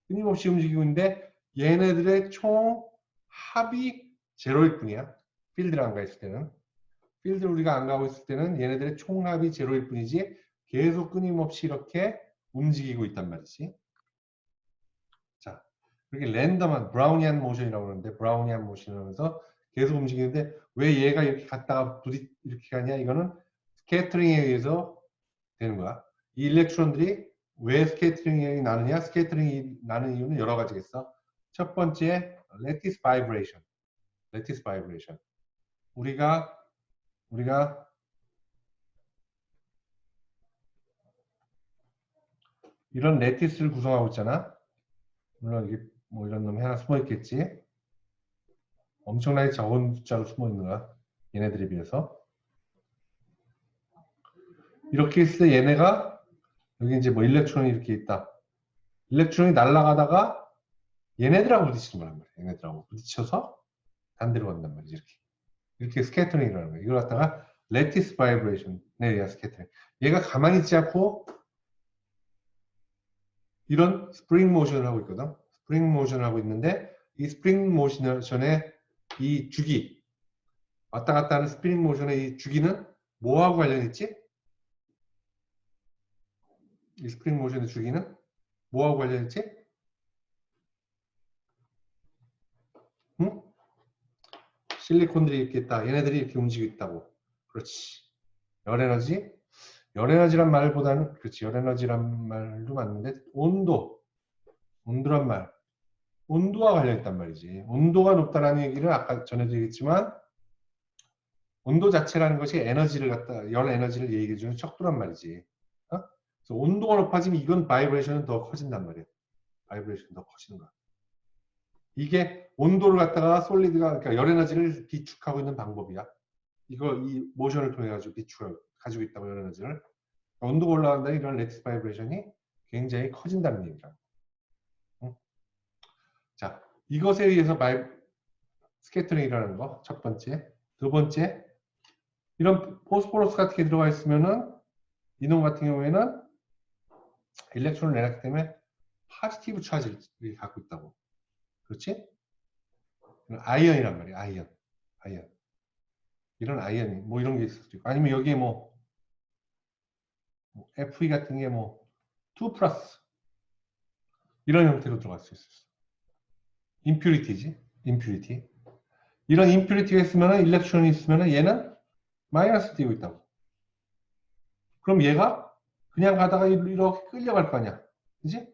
끊임없이 움직이고 있는데 얘네들의 총 합이 제로일 뿐이야. 필드를 안 가 있을 때는. 필드를 우리가 안 가고 있을 때는 얘네들의 총합이 제로일 뿐이지 계속 끊임없이 이렇게 움직이고 있단 말이지. 자, 그렇게 랜덤한 브라우니안 모션이라고 그러는데 브라우니안 모션을 하면서 계속 움직이는데 왜 얘가 이렇게 갔다가 이렇게 가냐? 이거는 스캐터링에 의해서 되는 거야. 이 일렉트론들이 왜 스캐터링이 나느냐? 스캐터링이 나는 이유는 여러 가지겠어. 첫 번째, lattice vibration. lattice vibration. 우리가 이런 레티스를 구성하고 있잖아. 물론 이게 뭐 이런 놈이 하나 숨어 있겠지. 엄청나게 적은 숫자로 숨어 있는 거야. 얘네들에 비해서. 이렇게 있을 때 얘네가 여기 이제 뭐 일렉트론이 이렇게 있다. 일렉트론이 날아가다가 얘네들하고 부딪히는 거란 말이야. 얘네들하고 부딪혀서 반대로 간단 말이지. 이렇게 스캐터링이라는 거야. 이걸 갖다가 레티스 바이브레이션에 의한 스캐터링. 얘가 가만히 있지 않고 이런 스프링 모션을 하고 있거든. 스프링 모션을 하고 있는데 이 스프링 모션의 이 주기 왔다 갔다 하는 스프링 모션의 이 주기는 뭐하고 관련있지? 이 스프링 모션의 주기는 뭐하고 관련있지? 응? 실리콘들이 이렇게 있다. 얘네들이 이렇게 움직이고 있다고. 그렇지. 열 에너지. 열 에너지란 말보다는 그렇지 열 에너지란 말도 맞는데 온도란 말 온도와 관련 있단 말이지. 온도가 높다라는 얘기를 아까 전에도 얘기했지만 온도 자체라는 것이 에너지를 갖다 열 에너지를 얘기해 주는 척도란 말이지. 어? 그래서 온도가 높아지면 이건 바이브레이션은 더 커진단 말이야. 바이브레이션이 더 커지는 거야. 이게 온도를 갖다가 솔리드가 그러니까 열 에너지를 비축하고 있는 방법이야. 이거 이 모션을 통해 가지고 비축을 가지고 있다고 열 에너지를 온도가 올라간다 이런 레티스 바이브레이션이 굉장히 커진다는 얘기라고. 응? 자, 이것에 의해서 스캐터링이라는 거 첫 번째, 두 번째 이런 포스포러스 같은 게 들어가 있으면은 이놈 같은 경우에는 일렉트론을 내놨기 때문에 파지티브 차지를 갖고 있다고. 그렇지? 아이언이란 말이야. 아이언. 이런 아이언이 뭐 이런 게 있을 수도 있고 아니면 여기에 뭐 Fe 같은 게 뭐 2 플러스 이런 형태로 들어갈 수 있어. 임퓨리티지. 임퓨리티. 이런 임퓨리티가 있으면 일렉트론이 있으면 얘는 마이너스 띄고 있다고. 그럼 얘가 그냥 가다가 이렇게 끌려갈 거 아니야. 그지?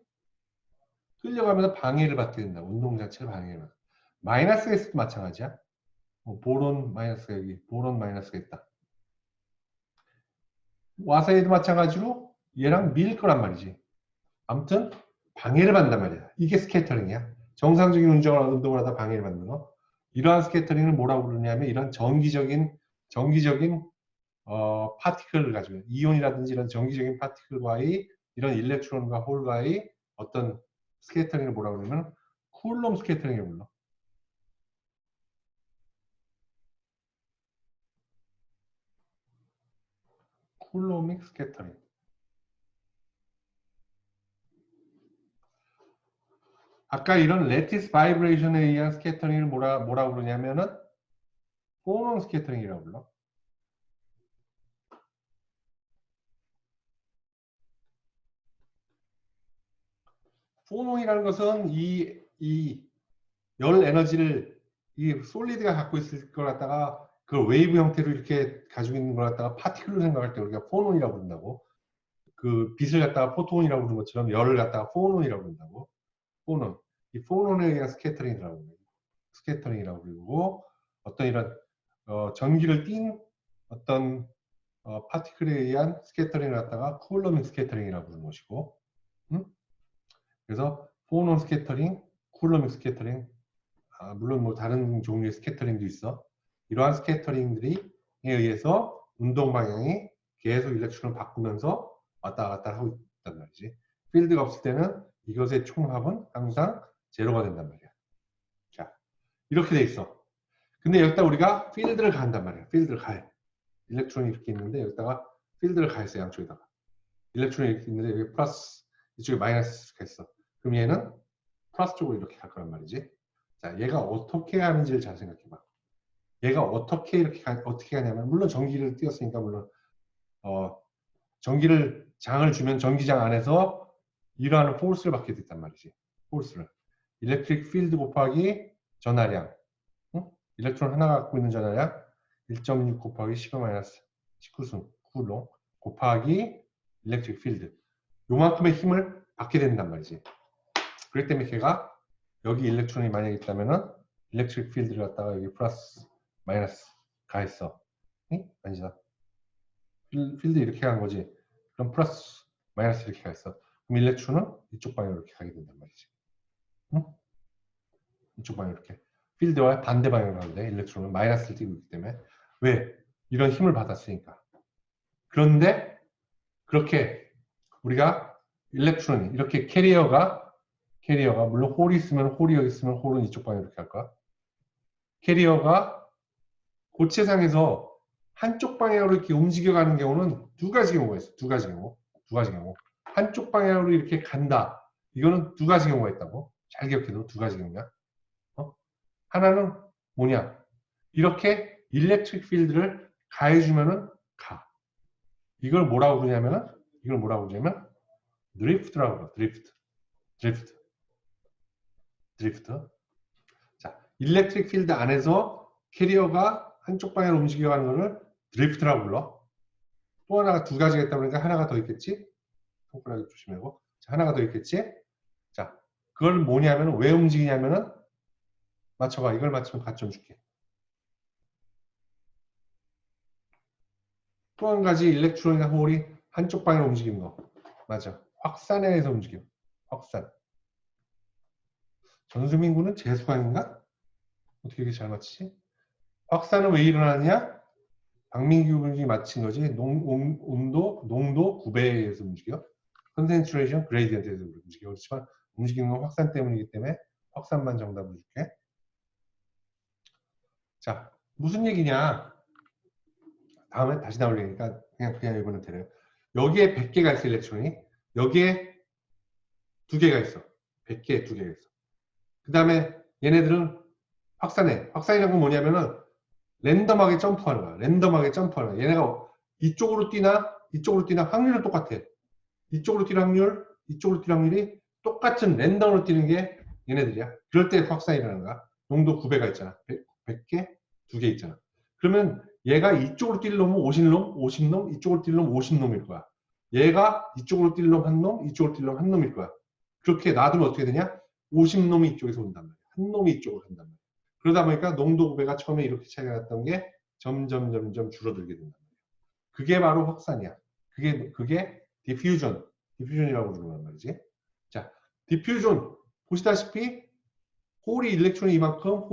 끌려가면서 방해를 받게 된다. 운동 자체를 방해를 받아. 마이너스가 있을 때 마찬가지야. 보론 마이너스가 여기, 보론 마이너스가 있다. 와서 얘도 마찬가지로 얘랑 밀 거란 말이지. 아무튼 방해를 받는단 말이야. 이게 스캐터링이야. 정상적인 운동을 하다 방해를 받는 거. 이러한 스캐터링을 뭐라고 부르냐면 이런 정기적인 파티클을 가지고 이온이라든지 이런 정기적인 파티클과의 이런 일렉트론과 홀과의 어떤 스캐터링을 뭐라고 그러면 쿨롬 스캐터링을 불러. 쿨로믹 스캐터링. 아까 이런 레티스 바이브레이션에 의한 스캐터링을 뭐라고 그러냐면은 포논 스캐터링이라고 불러. 포논이라는 것은 이 열 에너지를 이 솔리드가 갖고 있을 걸 갖다가 그 웨이브 형태로 이렇게 가지고 있는 걸 갖다가 파티클로 생각할 때 우리가 포논이라고 부른다고. 그 빛을 갖다가 포톤이라고 부르는 것처럼 열을 갖다가 포논이라고 부른다고. 포논. 이 포논에 의한 스캐터링이라고 부르고 스캐터링이라고 부르고 어떤 이런 전기를 띤 어떤 파티클에 의한 스캐터링을 갖다가 쿨러밍 스캐터링이라고 부르는 것이고 그래서 포논 스캐터링, 쿨러밍 스캐터링 물론 뭐 다른 종류의 스캐터링도 있어. 이러한 스캐터링들에 의해서 운동 방향이 계속 일렉트론을 바꾸면서 왔다 갔다 하고 있단 말이지. 필드가 없을 때는 이것의 총합은 항상 제로가 된단 말이야. 자, 이렇게 돼 있어. 근데 여기다 우리가 필드를 가한단 말이야. 필드를 가해. 일렉트론이 이렇게 있는데 여기다가 필드를 가했어. 양쪽에다가. 일렉트론이 이렇게 있는데 여기 플러스, 이쪽에 마이너스 이렇게 했어. 그럼 얘는 플러스 쪽으로 이렇게 갈 거란 말이지. 자, 얘가 어떻게 하는지를 잘 생각해봐. 얘가 어떻게 어떻게 하냐면 물론 전기를 띄웠으니까 물론 전기를 장을 주면 전기장 안에서 이러한 포스를 받게 됐단 말이지. 포스를 일렉트릭 필드 곱하기 전하량 응? 일렉트론 하나가 갖고 있는 전하량 1.6 곱하기 10의 마이너스 19승 쿨롱 곱하기 일렉트릭 필드 요만큼의 힘을 받게 된단 말이지. 그렇기 때문에 걔가 여기 일렉트론이 만약에 있다면은 일렉트릭 필드를 갖다가 여기 플러스 마이너스 가했어. 응? 아니죠. 필드 이렇게 간 거지. 그럼 플러스 마이너스 이렇게 가했어. 그럼 일렉트론은 이쪽 방향으로 이렇게 가게 된단 말이지. 응? 이쪽 방향으로 이렇게. 필드와 반대 방향으로 가는데 일렉트론은 마이너스를 띄고 있기 때문에. 왜? 이런 힘을 받았으니까. 그런데 그렇게 우리가 일렉트론이 이렇게 캐리어가 물론 홀이 있으면 홀이 여기 있으면 홀은 이쪽 방향으로 이렇게 할까? 캐리어가 고체상에서 한쪽 방향으로 이렇게 움직여가는 경우는 두 가지 경우가 있어. 두 가지 경우. 한쪽 방향으로 이렇게 간다. 이거는 두 가지 경우가 있다고. 잘 기억해도 두 가지 경우야. 하나는 뭐냐? 이렇게 일렉트릭 필드를 가해주면은 가. 이걸 뭐라고 그러냐면은 드리프트라고 그래. 드리프트. 자, 일렉트릭 필드 안에서 캐리어가 한쪽 방향으로 움직여가는 것을 드리프트라고 불러. 또 하나가 두 가지가 있다 보니까 하나가 더 있겠지? 손가락 조심하고. 자, 하나가 더 있겠지? 자, 그걸 뭐냐면 왜 움직이냐면은 맞춰봐. 이걸 맞추면 가점 줄게. 또 한 가지 일렉트론이나 홀이 한쪽 방향으로 움직이는 거. 맞아. 확산에 의해서 움직임. 확산. 전수민 군은 재수강인가? 어떻게 이렇게 잘 맞히지? 확산은 왜 일어나느냐? 박민규 군이 맞힌 거지. 농도 9배에 의해서 움직여. concentration gradient에서 움직여. 그렇지만 움직이는 건 확산 때문이기 때문에 확산만 정답을 줄게. 자, 무슨 얘기냐? 다음에 다시 나올 얘기니까 그냥 이번엔 데려요. 여기에 100개가 있어, 일렉트론이. 여기에 2개가 있어. 100개에 2개가 있어. 그 다음에 얘네들은 확산해. 확산이라는 건 뭐냐면은 랜덤하게 점프하는 거야. 랜덤하게 점프하는 거야. 얘네가 이쪽으로 뛰나 확률은 똑같아. 이쪽으로 뛰는 확률, 이쪽으로 뛰는 확률이 똑같은 랜덤으로 뛰는 게 얘네들이야. 그럴 때 확산이 일어나는 거야. 농도 9배가 있잖아. 100개? 2개 있잖아. 그러면 얘가 이쪽으로 뛸 놈은 50놈, 50놈, 이쪽으로 뛸 놈 50놈일 거야. 얘가 이쪽으로 뛸 놈 한 놈, 이쪽으로 뛸 놈 한 놈일 거야. 그렇게 놔두면 어떻게 되냐? 50놈이 이쪽에서 온단 말이야. 한 놈이 이쪽으로 간단 말이야. 그러다 보니까 농도 9배가 처음에 이렇게 차이가 났던 게 점점 줄어들게 된단 말이야. 그게 바로 확산이야. 그게 디퓨전이라고 부르는 말이지. 자, 디퓨전 보시다시피 홀이 일렉트론이 이만큼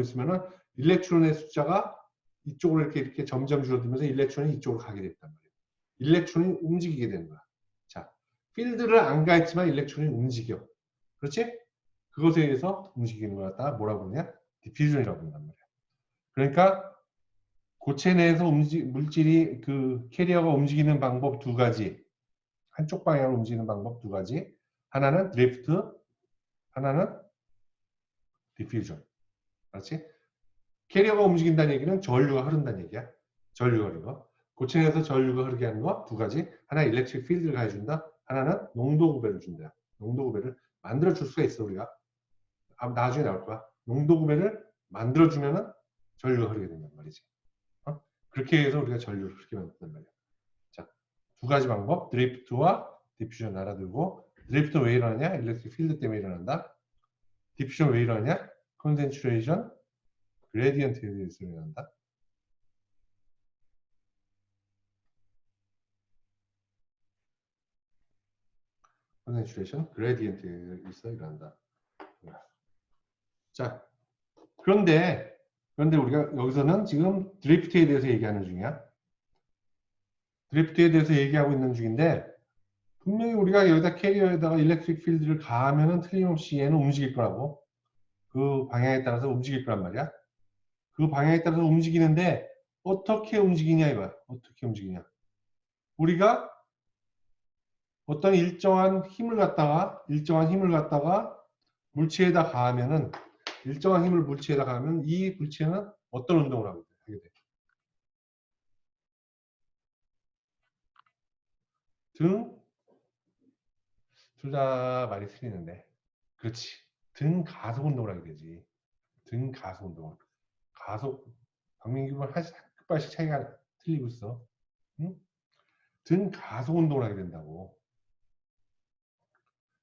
있으면은 일렉트론의 숫자가 이쪽으로 이렇게 점점 줄어들면서 일렉트론이 이쪽으로 가게 됐단 말이에요. 일렉트론이 움직이게 되는 거야. 자, 필드를 안 가했지만 일렉트론이 움직여. 그렇지? 그것에 의해서 움직이는 걸 갖다가 뭐라고 그러냐? 디퓨전이라고 부른단 말이야. 그러니까 고체 내에서 물질이 그 캐리어가 움직이는 방법 2가지. 한쪽 방향으로 움직이는 방법 2가지. 하나는 드리프트, 하나는 디퓨전. 그렇지? 캐리어가 움직인다는 얘기는 전류가 흐른다는 얘기야. 전류가 흐르는 거. 고체 내에서 전류가 흐르게 하는 거 2가지. 하나 일렉트릭 필드를 가해준다. 하나는 농도 9배를 준다. 농도 9배를 만들어줄 수가 있어 우리가. 나중에 나올 거야. 농도 9배를 만들어주면은 전류가 흐르게 된단 말이지. 그렇게 해서 우리가 전류를 흐르게 만든단 말이야. 자, 2가지 방법. 드리프트와 디퓨전 알아두고, 드리프트는 왜 일어나냐? 일렉트릭 필드 때문에 일어난다. 디퓨전 왜 일어나냐? 컨센트레이션 그레디언트에 의해서 일어난다. 컨센트레이션 그레디언트에 의해서 일어난다. 자, 그런데 우리가 여기서는 지금 드리프트에 대해서 얘기하는 중이야. 드리프트에 대해서 얘기하고 있는 중인데 분명히 우리가 여기다 캐리어에다가 일렉트릭 필드를 가하면은 틀림없이 얘는 움직일 거라고. 그 방향에 따라서 움직일 거란 말이야. 그 방향에 따라서 움직이는데 어떻게 움직이냐 이거야. 어떻게 움직이냐. 우리가 어떤 일정한 힘을 갖다가 물체에다 가하면은 일정한 힘을 물체에다 가하면 이 물체는 어떤 운동을 하게 돼? 둘 다 말이 틀리는데. 그렇지. 등 가속 운동을 하게 되지. 등 가속 운동. 박민규는 한 발씩 차이가 틀리고 있어. 응? 등 가속 운동을 하게 된다고.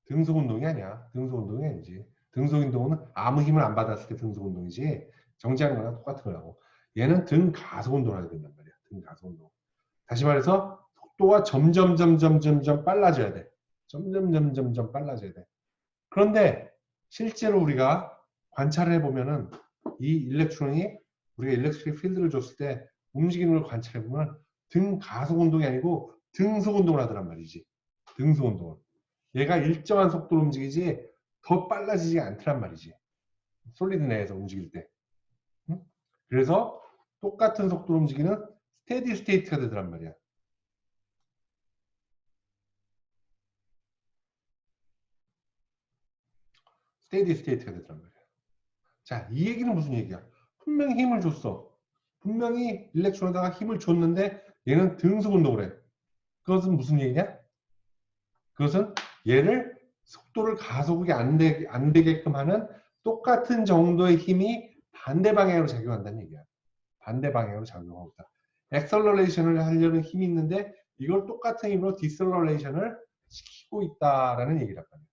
등속 운동이 아니야. 등속 운동이 아니지. 등속 운동은 아무 힘을 안 받았을 때 등속 운동이지. 정지하는 거랑 똑같은 거라고. 얘는 등 가속 운동을 하게 된단 말이야. 등 가속 운동. 다시 말해서 속도가 점점 빨라져야 돼. 점점 빨라져야 돼. 그런데 실제로 우리가 관찰을 해보면은 이 일렉트론이 우리가 일렉트릭 필드를 줬을 때 움직이는 걸 관찰해보면 등 가속 운동이 아니고 등속 운동을 하더란 말이지. 등속 운동을. 얘가 일정한 속도로 움직이지 더 빨라지지 않더란 말이지. 솔리드 내에서 움직일 때. 응? 그래서 똑같은 속도로 움직이는 스테디 스테이트가 되더란 말이야. 스테디 스테이트가 되더란 말이야. 자, 이 얘기는 무슨 얘기야? 분명히 힘을 줬어. 분명히 일렉트론에다가 힘을 줬는데 얘는 등속 운동을 해. 그것은 무슨 얘기냐? 그것은 얘를 속도를 가속이 안 되게끔 하는 똑같은 정도의 힘이 반대 방향으로 작용한다는 얘기야. 반대 방향으로 작용하고 있다. 액셀러레이션을 하려는 힘이 있는데 이걸 똑같은 힘으로 디셀러레이션을 시키고 있다라는 얘기란 말이야.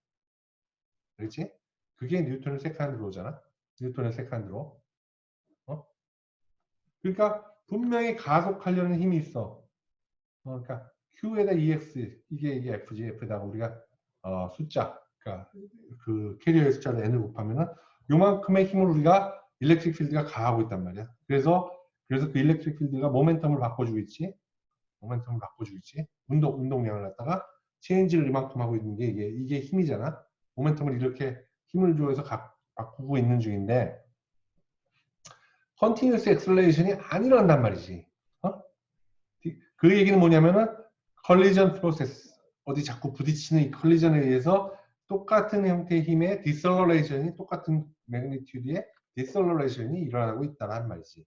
그렇지? 그게 뉴턴의 세컨드 로잖아. 뉴턴의 세컨드 로. 어? 그러니까 분명히 가속하려는 힘이 있어. 그러니까 Q에다 EX 이게 F지. F에다가 우리가 숫자, 그러니까 그 캐리어의 숫자를 N을 곱하면은 요만큼의 힘을 우리가 일렉트릭 필드가 가하고 있단 말이야. 그래서 그 일렉트릭 필드가 모멘텀을 바꿔주고 있지. 모멘텀을 바꿔주고 있지. 운동량을 갖다가 체인지를 이만큼 하고 있는 게 이게 힘이잖아. 모멘텀을 이렇게 힘을 줘서 바꾸고 있는 중인데 컨티뉴스 엑셀레이션이 안 일어난단 말이지. 그 얘기는 뭐냐면은 컬리전 프로세스, 어디 자꾸 부딪히는 이 컬리전에 의해서 똑같은 형태의 힘의 디셀러레이션이 똑같은 매그니튜드의 디셀러레이션이 일어나고 있다는 말이지.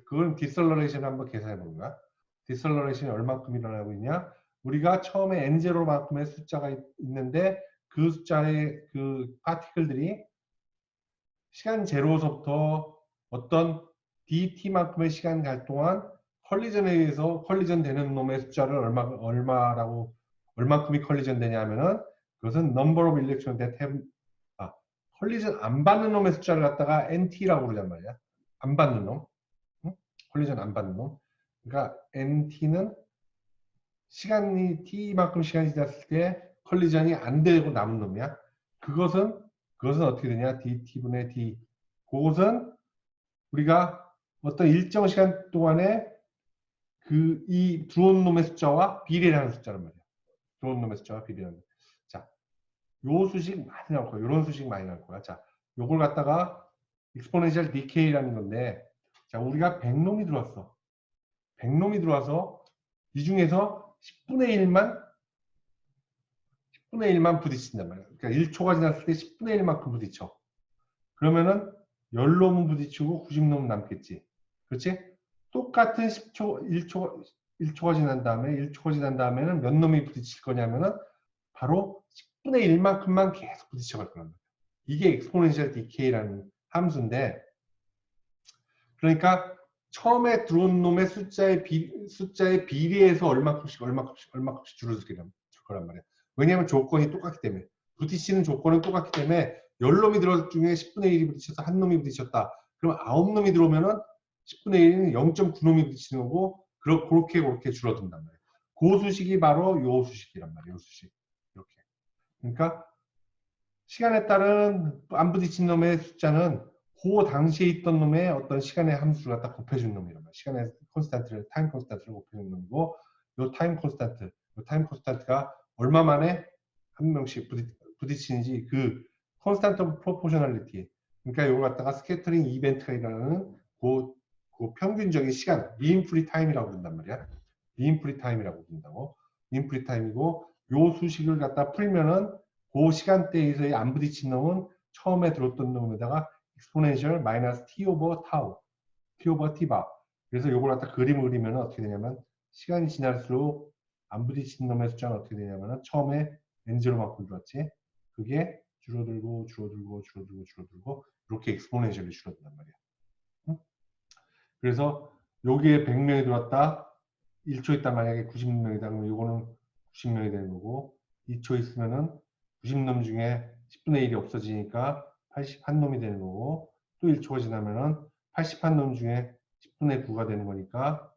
그건 디셀러레이션 한번 계산해 보는 거야. 디셀러레이션이 얼마큼 일어나고 있냐? 우리가 처음에 N0만큼의 숫자가 있는데 그 숫자의 그 파티클들이 시간 제로서부터 어떤 DT만큼의 시간 갈 동안 컬리전에 의해서 컬리전 되는 놈의 숫자를 얼마큼이 컬리전 되냐 하면은 그것은 number of electron that have 컬리전 안 받는 놈의 숫자를 갖다가 NT라고 그러단 말이야. 안 받는 놈. 응? 컬리전 안 받는 놈. 그러니까 NT는 시간이 T만큼 시간이 지났을 때 컬리전이 안 되고 남은 놈이야. 그것은 어떻게 되냐? DT분의 D. 그것은 우리가 어떤 일정 시간 동안에 이 들어온 놈의 숫자와 비례하는 숫자란 말이야. 들어온 놈의 숫자와 비례하는. 자, 요 수식 많이 나올 거야. 요런 수식 많이 나올 거야. 자, 요걸 갖다가 exponential decay라는 건데, 자, 우리가 100놈이 들어왔어. 100놈이 들어와서 이 중에서 10분의 1만 부딪힌단 말이야. 그러니까 1초가 지났을 때 10분의 1만큼 부딪혀. 그러면은 10놈은 부딪히고 90놈은 남겠지. 그렇지? 똑같은 1초가 지난 다음에는 몇 놈이 부딪힐 거냐면은 바로 10분의 1만큼만 계속 부딪혀갈 거란 말이야. 이게 exponential decay라는 함수인데, 그러니까 처음에 들어온 놈의 숫자에 비례해서 얼마큼씩 줄어들 거란 말이야. 왜냐하면 조건이 똑같기 때문에. 부딪히는 조건은 똑같기 때문에 10놈이 들어올 중에 10분의 1이 부딪혀서 한 놈이 부딪혔다. 그럼 9놈이 들어오면은 10분의 1은 0.9놈이 부딪히는 거고 그렇게 줄어든단 말이에요. 그 수식이 바로 요 수식이란 말이에요. 요 수식. 이렇게. 그러니까 시간에 따른 안 부딪힌 놈의 숫자는 그 당시에 있던 놈의 어떤 시간의 함수를 갖다 곱해준 놈이란 말이에요. 시간의 타임 콘스탄트를 곱해준 놈이고 요 타임 콘스탄트가 얼마 만에 한 명씩 부딪히는지 그 콘스탄트 오브 프로포셔널리티, 그러니까 이걸 갖다가 스캐터링 이벤트가 일어나는 그 평균적인 시간, 미인 프리 타임이라고 부른단 말이야. 미인 프리 타임이라고 부른다고. 미인 프리 타임이고 요 수식을 갖다 풀면은 그 시간대에서의 안 부딪힌 놈은 처음에 들었던 놈에다가 exponential 마이너스 t 오버 타우, t 오버 t바. 그래서 요걸 갖다 그림을 그리면 어떻게 되냐면 시간이 지날수록 안 부딪힌 놈의 숫자는 어떻게 되냐면 처음에 n0만큼 들었지. 그게 줄어들고 이렇게 exponentially 줄어든단 말이야. 응? 그래서 여기에 100명이 들어왔다. 1초 있다 만약에 90명이다. 그러면 요거는 90명이 되는 거고 2초 있으면은 90놈 중에 10분의 1이 없어지니까 81놈이 되는 거고 또 1초가 지나면은 81놈 중에 10분의 9가 되는 거니까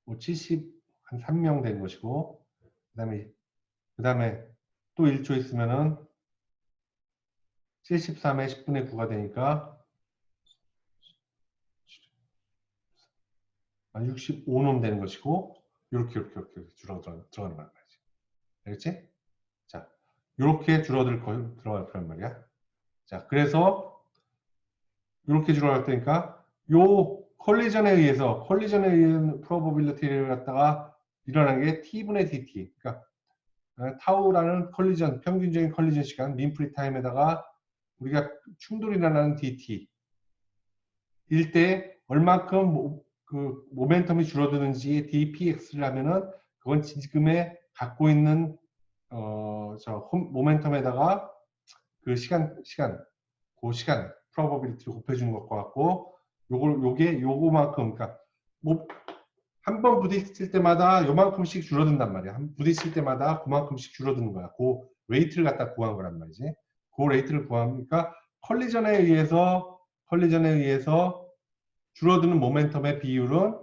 뭐 73명 되는 것이고 그 다음에 또 1초 있으면은 73에 10분의 9가 되니까 65놈 되는 것이고 이렇게 들어가는 말이지. 알겠지? 자, 이렇게 들어갈 거란 말이야. 자, 그래서 이렇게 줄어들 테니까 요 컬리전에 의한 프로버빌리티를 갖다가 일어나는 게 t분의 dt. 그러니까 타우라는 컬리전, 평균적인 컬리전 시간, 민프리 타임에다가 우리가 충돌이 일어나는 dt 일 때 얼만큼 그 모멘텀이 줄어드는지 dpx를 하면은 그건 지금의 갖고 있는 모멘텀에다가 그 시간 probability를 곱해주는 것과 같고 요거만큼, 그러니까 뭐 한 번 부딪힐 때마다 요만큼씩 줄어든단 말이야. 부딪힐 때마다 그만큼씩 줄어드는 거야. 그 레이트를 갖다 구한 거란 말이지. 그 레이트를 구하니까 컬리전에 의해서 줄어드는 모멘텀의 비율은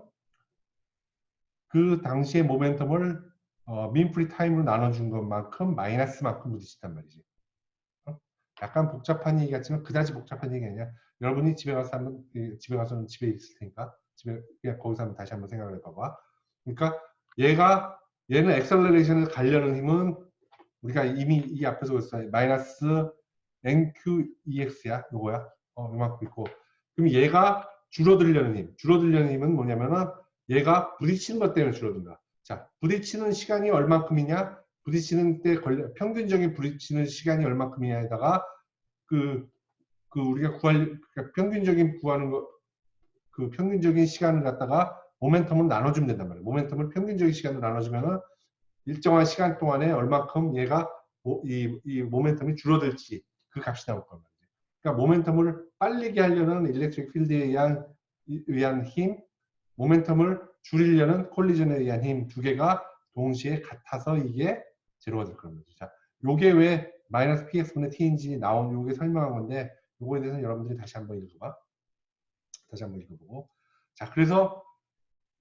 그 당시의 모멘텀을 민 프리 타임으로 나눠준 것만큼 마이너스만큼 부딪힌단 말이지. 약간 복잡한 얘기 같지만 그다지 복잡한 얘기 아니야. 여러분이 집에 가서는 집에 있을 테니까 그냥 거기서 한번 다시 한번 생각을 해봐봐. 그러니까 얘는 액셀러레이션을 가려는 힘은 우리가 이미 이 앞에서 봤어요. 마이너스 NQEX야. 요거야. 요만큼 있고. 그럼 얘가 줄어들려는 힘은 뭐냐면은 얘가 부딪히는 것 때문에 줄어든다. 자, 부딪히는 시간이 얼만큼이냐? 부딪히는 때 평균적인 부딪히는 시간이 얼만큼이냐에다가 우리가 그러니까 평균적인 시간을 갖다가 모멘텀을 나눠주면 된단 말이에요. 모멘텀을 평균적인 시간으로 나눠주면은 일정한 시간 동안에 얼만큼 얘가 이 모멘텀이 줄어들지 그 값이 나올 거란 말이에요. 그러니까 모멘텀을 빨리게 하려는 일렉트릭 필드에 의한 힘, 모멘텀을 줄이려는 콜리전에 의한 힘 두 개가 동시에 같아서 이게 제로가 될 거란 말이죠. 자, 요게 왜 마이너스 px분의 t인지 나온 요게 설명한 건데 요거에 대해서 여러분들이 다시 한번 읽어봐. 다시 한번 읽어보고. 자, 그래서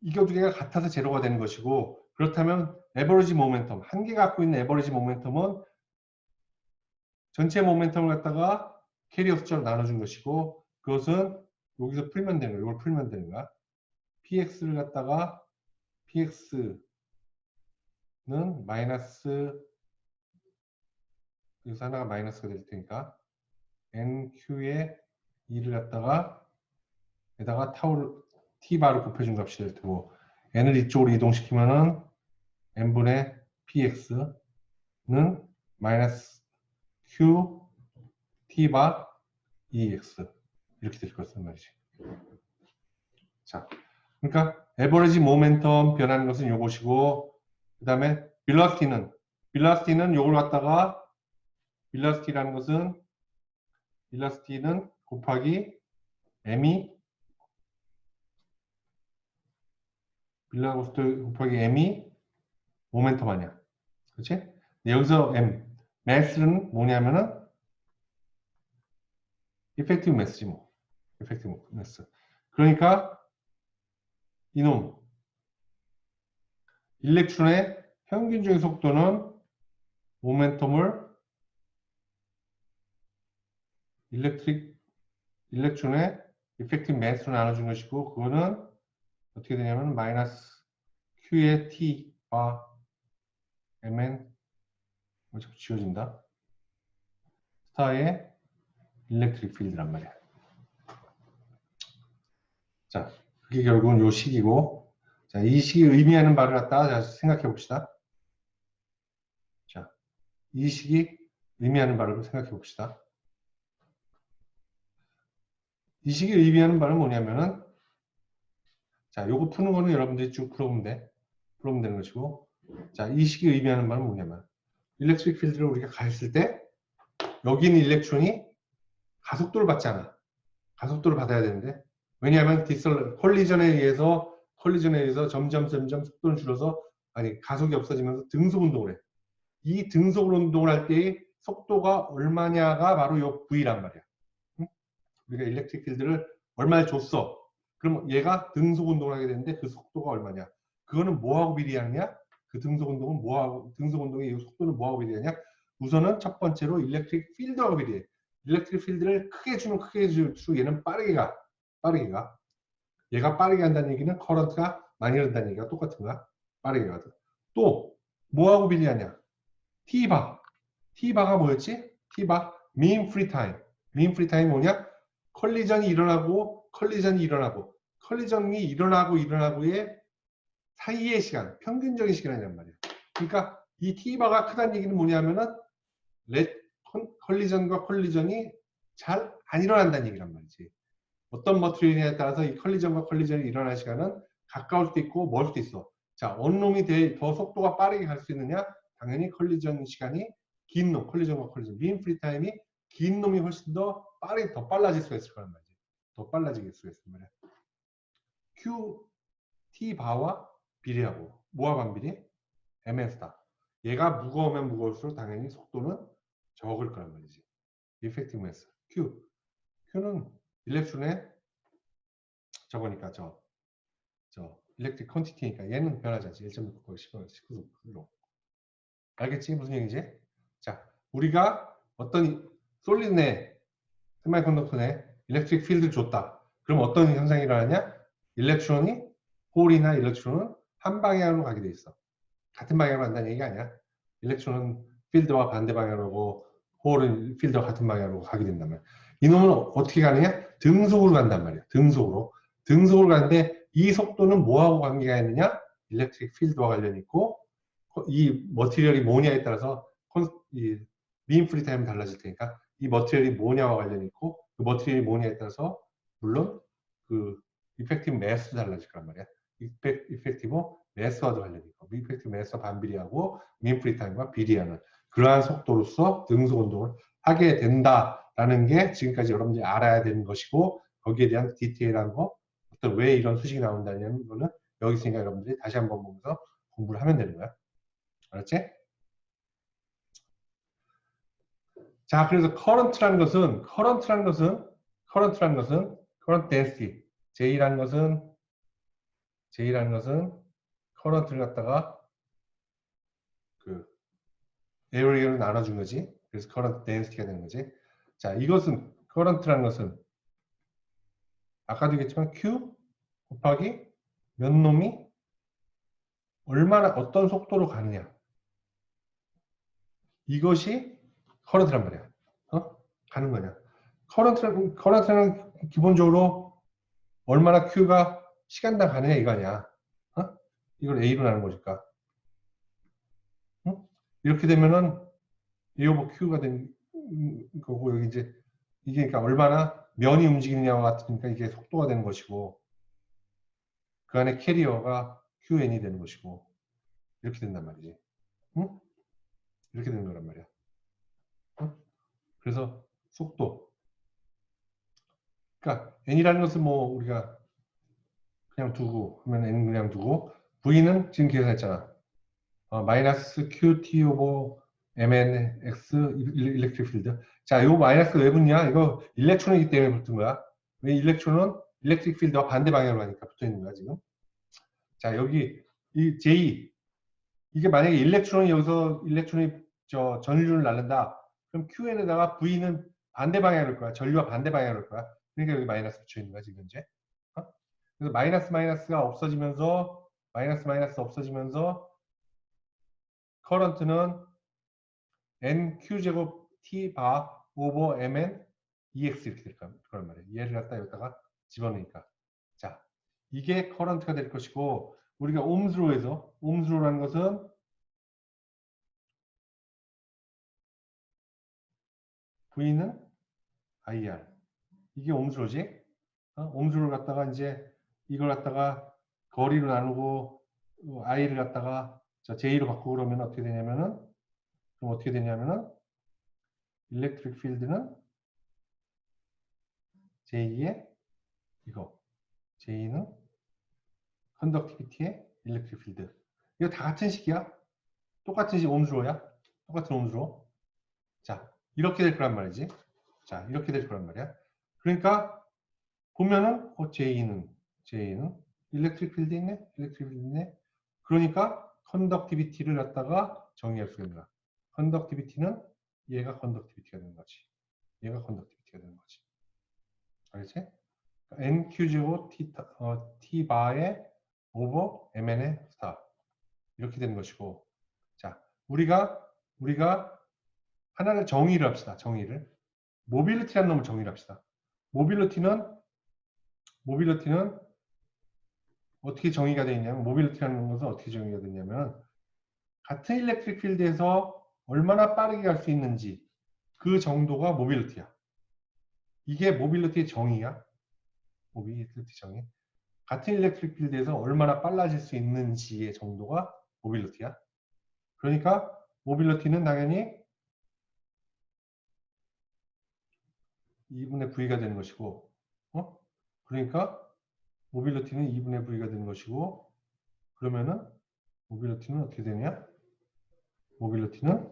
이거 두 개가 같아서 제로가 되는 것이고 그렇다면 에버리지 모멘텀, 한 개 갖고 있는 에버리지 모멘텀은 전체 모멘텀을 갖다가 캐리어 숫자로 나눠준 것이고 그것은 여기서 풀면 되는 거야. 이걸 풀면 되는 거야. px를 갖다가 px는 마이너스 여기서 하나가 마이너스가 될 테니까 nq의 2를 갖다가 에다가 t바로 곱해준 값이 될 테고 n을 이쪽으로 이동시키면은 n분의 px는 마이너스 q t바 ex 이렇게 될 것은 말이지. 자, 그러니까 에버리지 모멘텀 변하는 것은 요것이고 그 다음에 빌라시티는 요걸 갖다가 빌라시티라는 것은 빌라시티는 곱하기 m이 빌라시티 곱하기 m이 모멘텀 아니야. 그렇지? 여기서 매스는 뭐냐면은 이펙티브 매스지 뭐. 이펙티브 매스. 그러니까 이놈 일렉트론의 평균적인 속도는 모멘텀을 일렉트론의 이펙티브 매스로 나눠준 것이고 그거는 어떻게 되냐면 마이너스 q의 t와 mn 자꾸 지워진다. 스타의 일렉트릭 필드란 말이야. 자, 그게 결국은 요 식이고 자, 이 식이 의미하는 바를 갖다가 생각해 봅시다. 자, 이 식이 의미하는 바를 생각해 봅시다. 이 식이 의미하는 바는 뭐냐면은 자, 요거 푸는 거는 여러분들이 쭉 풀어보면 되는 것이고 자, 이 식이 의미하는 바는 뭐냐면 일렉트릭 필드를 우리가 가했을 때 여기 있는 일렉트론이 가속도를 받잖아. 가속도를 받아야 되는데 왜냐하면 콜리전에 의해서 점점 속도는 줄어서 가속이 없어지면서 등속 운동을 해. 이 등속 운동을 할 때의 속도가 얼마냐가 바로 요 V란 말이야. 응? 우리가 일렉트릭 필드를 얼마를 줬어. 그럼 얘가 등속 운동을 하게 되는데 그 속도가 얼마냐? 그거는 뭐하고 비례하느냐? 그 등속 운동의 이 속도는 뭐하고 비례하냐? 우선은 첫 번째로 일렉트릭 필드하고 비례해. 일렉트릭 필드를 크게 줄수록 얘는 빠르게 가. 얘가 빠르게 간다는 얘기는 커런트가 많이 흐른다는 얘기가 똑같은가? 빠르게 가든. 또 뭐하고 비례하냐? T바가 뭐였지? T바 mean free time 뭐냐? 컬리전이 일어나고 컬리전이 일어나고의 사이의 시간, 평균적인 시간이란 말이야. 그러니까 이 T바가 크다는 얘기는 뭐냐면은 컬리전이 잘 안 일어난다는 얘기란 말이지. 어떤 머티리얼에 따라서 이 컬리전이 일어날 시간은 가까울 수도 있고 멀 수도 있어. 자, 어느 놈이 더 속도가 빠르게 갈 수 있느냐? 당연히 컬리전 시간이 긴 놈, 컬리전, mean free time이 긴 놈이 훨씬 더 빨라질 수가 있을 거란 말이지. 더 빨라지게 수가 있단 말이야. Q, T 바와 비례하고 뭐와 반비례? MS다. 얘가 무거우면 무거울수록 당연히 속도는 적을 거란 말이지. 이펙티브 매스. Q. Q는 일렉트론의 저거니까 저 일렉트릭 퀀티티니까 얘는 변하지 않지. 1.6 알겠지? 무슨 얘기지? 자, 우리가 어떤 솔리드 내 세미컨덕터 내 일렉트릭 필드를 줬다. 그럼 어떤 현상이 일어나냐? 일렉트론이 홀이나 일렉트론은 한 방향으로 가게 돼 있어. 같은 방향으로 간다는 얘기가 아니야. 일렉트론은 필드와 반대 방향으로 홀은 필드와 같은 방향으로 가게 된단 말이야. 이놈은 어떻게 가느냐? 등속으로 간단 말이야. 등속으로. 등속으로 가는데 이 속도는 뭐하고 관계가 있느냐? 일렉트릭 필드와 관련이 있고 이 머티리얼이 뭐냐에 따라서 이 미인 프리 타임이 달라질 테니까 이 머티리얼이 뭐냐와 관련이 있고 그 머티리얼이 뭐냐에 따라서 물론 그 이펙티브 매스도 달라질 거란 말이야. 이펙티브 매스와도 관련이 있고 이펙티브 매스와 반비례하고 미인 프리 타임과 비례하는 그러한 속도로서 등속 운동을 하게 된다라는 게 지금까지 여러분들이 알아야 되는 것이고 거기에 대한 디테일한 거 어떤 왜 이런 수식이 나온다는 거는 여기 있으니까 여러분들이 다시 한번 보면서 공부를 하면 되는 거야. 알았지? 자, 그래서 current라는 것은 current density J라는 것은 current를 갖다가 그 area로 나눠준 거지. 그래서 current density가 되는 거지. 자, 이것은 current라는 것은 아까도 얘기했지만 Q 곱하기 몇 놈이 얼마나 어떤 속도로 가느냐. 이것이 current란 말이야. 가는 거냐. current는 기본적으로 얼마나 Q가 시간당 가느냐 이거 아니야. 이걸 A로 나눈 거니까. 이렇게 되면은 A 오버 Q가 된 거고 여기 이제 이게 그러니까 얼마나 면이 움직이느냐와 같으니까 이게 속도가 되는 것이고 그 안에 캐리어가 QN이 되는 것이고 이렇게 된단 말이지. 응? 이렇게 되는 거란 말이야. 응? 그래서 속도. 그러니까 N이라는 것은 뭐 우리가 그냥 두고 하면 N 그냥 두고 V는 지금 계산했잖아. 마이너스 QT 오버 MNX 일렉트릭 필드. 자, 요 마이너스 왜 붙냐? 이거 일렉트론이기 때문에 붙은 거야. 왜 일렉트론은 일렉트릭 필드와 반대 방향으로 가니까 붙어 있는 거야, 지금. 자, 여기 이 J 이게 만약에 일렉트론이 여기서 일렉트론이 저 전류를 날른다. 그럼 QN에다가 V는 반대 방향일 거야. 전류와 반대 방향일 거야. 그러니까 여기 마이너스 붙여 있는 거야, 지금 현재. 그래서 마이너스가 없어지면서 마이너스 없어지면서 커런트는 NQ제곱 T바 오버 MN EX 이렇게 될 거란 말이에요. 얘를 갖다 여기다가 집어넣으니까. 자, 이게 커런트가 될 것이고 우리가 옴스로에서 옴스로라는 것은 V는 IR. 이게 옴스로지. 옴스로를 갖다가 이제 이걸 갖다가 거리로 나누고 I를 갖다가 J로 바꾸고 그러면 어떻게 되냐면은 일렉트릭 필드는 J의 이거 J는 컨덕티비티의 일렉트릭 필드. 이거 다 같은 식이야. 똑같은 식 옴스로야. 똑같은 옴스로. 자, 이렇게 될 거란 말이지. 자, 이렇게 될 거란 말이야. 그러니까 보면은 J는 일렉트릭 필드 있네. 일렉트릭 필드 있네. 그러니까 컨덕티비티를 갖다가 정의할 수가 있는 거야. 컨덕티비티는 얘가 컨덕티비티가 되는 거지. 얘가 컨덕티비티가 되는 거지. 알겠지? NQ제곱 T바의 오버 MN의 스타. 이렇게 되는 것이고. 자, 우리가 하나를 정의를 합시다. 정의를. 모빌리티라는 놈을 정의를 합시다. 모빌리티는 어떻게 정의가 되어 있냐면 모빌리티라는 것은 어떻게 정의가 되냐면 같은 일렉트릭 필드에서 얼마나 빠르게 갈 수 있는지 그 정도가 모빌리티야. 이게 모빌리티의 정의야. 모빌리티 정의. 같은 일렉트릭 필드에서 얼마나 빨라질 수 있는지의 정도가 모빌리티야. 그러니까 모빌리티는 당연히 2분의 V가 되는 것이고 그러니까 모빌리티는 2분의 V가 되는 것이고, 그러면은 모빌리티는 어떻게 되냐? 모빌리티는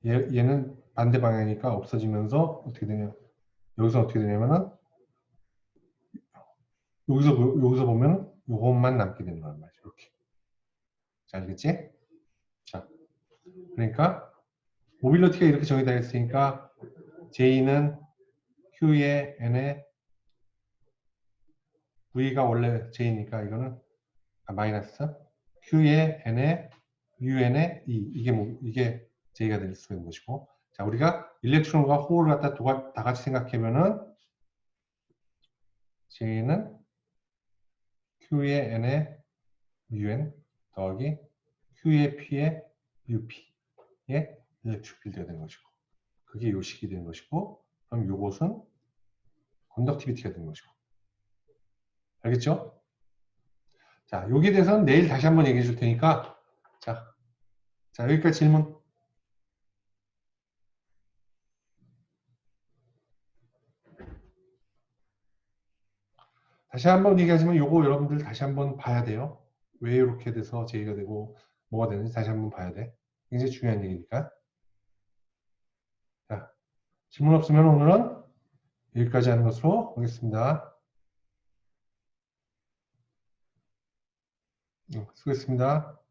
얘는 반대 방향이니까 없어지면서 어떻게 되냐? 여기서 어떻게 되냐면은 여기서 보면 요것만 남게 되는 거란 말이죠. 이렇게. 자, 알겠지? 자, 그러니까 모빌리티가 이렇게 정의되어 있으니까 J는 Q의 N에 V가 원래 J니까 이거는 마이너스 Q의 N에 UN의 E 이게 J가 될 수 있는 것이고, 자, 우리가 일렉트론과 홀을 갖다 다 같이 생각하면은 J는 Q의 N에 UN 더하기 Q의 P의 UP의 일렉트릭 필드가 되는 것이고, 그게 요식이 되는 것이고, 그럼 요것은 컨덕티비티가 되는 것이고. 알겠죠? 자, 여기에 대해서는 내일 다시 한번 얘기해 줄 테니까, 자, 여기까지 질문. 다시 한번 얘기하지만 요거 여러분들 다시 한번 봐야 돼요. 왜 이렇게 돼서 J가 되고 뭐가 되는지 다시 한번 봐야 돼. 굉장히 중요한 얘기니까. 자, 질문 없으면 오늘은 여기까지 하는 것으로 하겠습니다. 수고했습니다.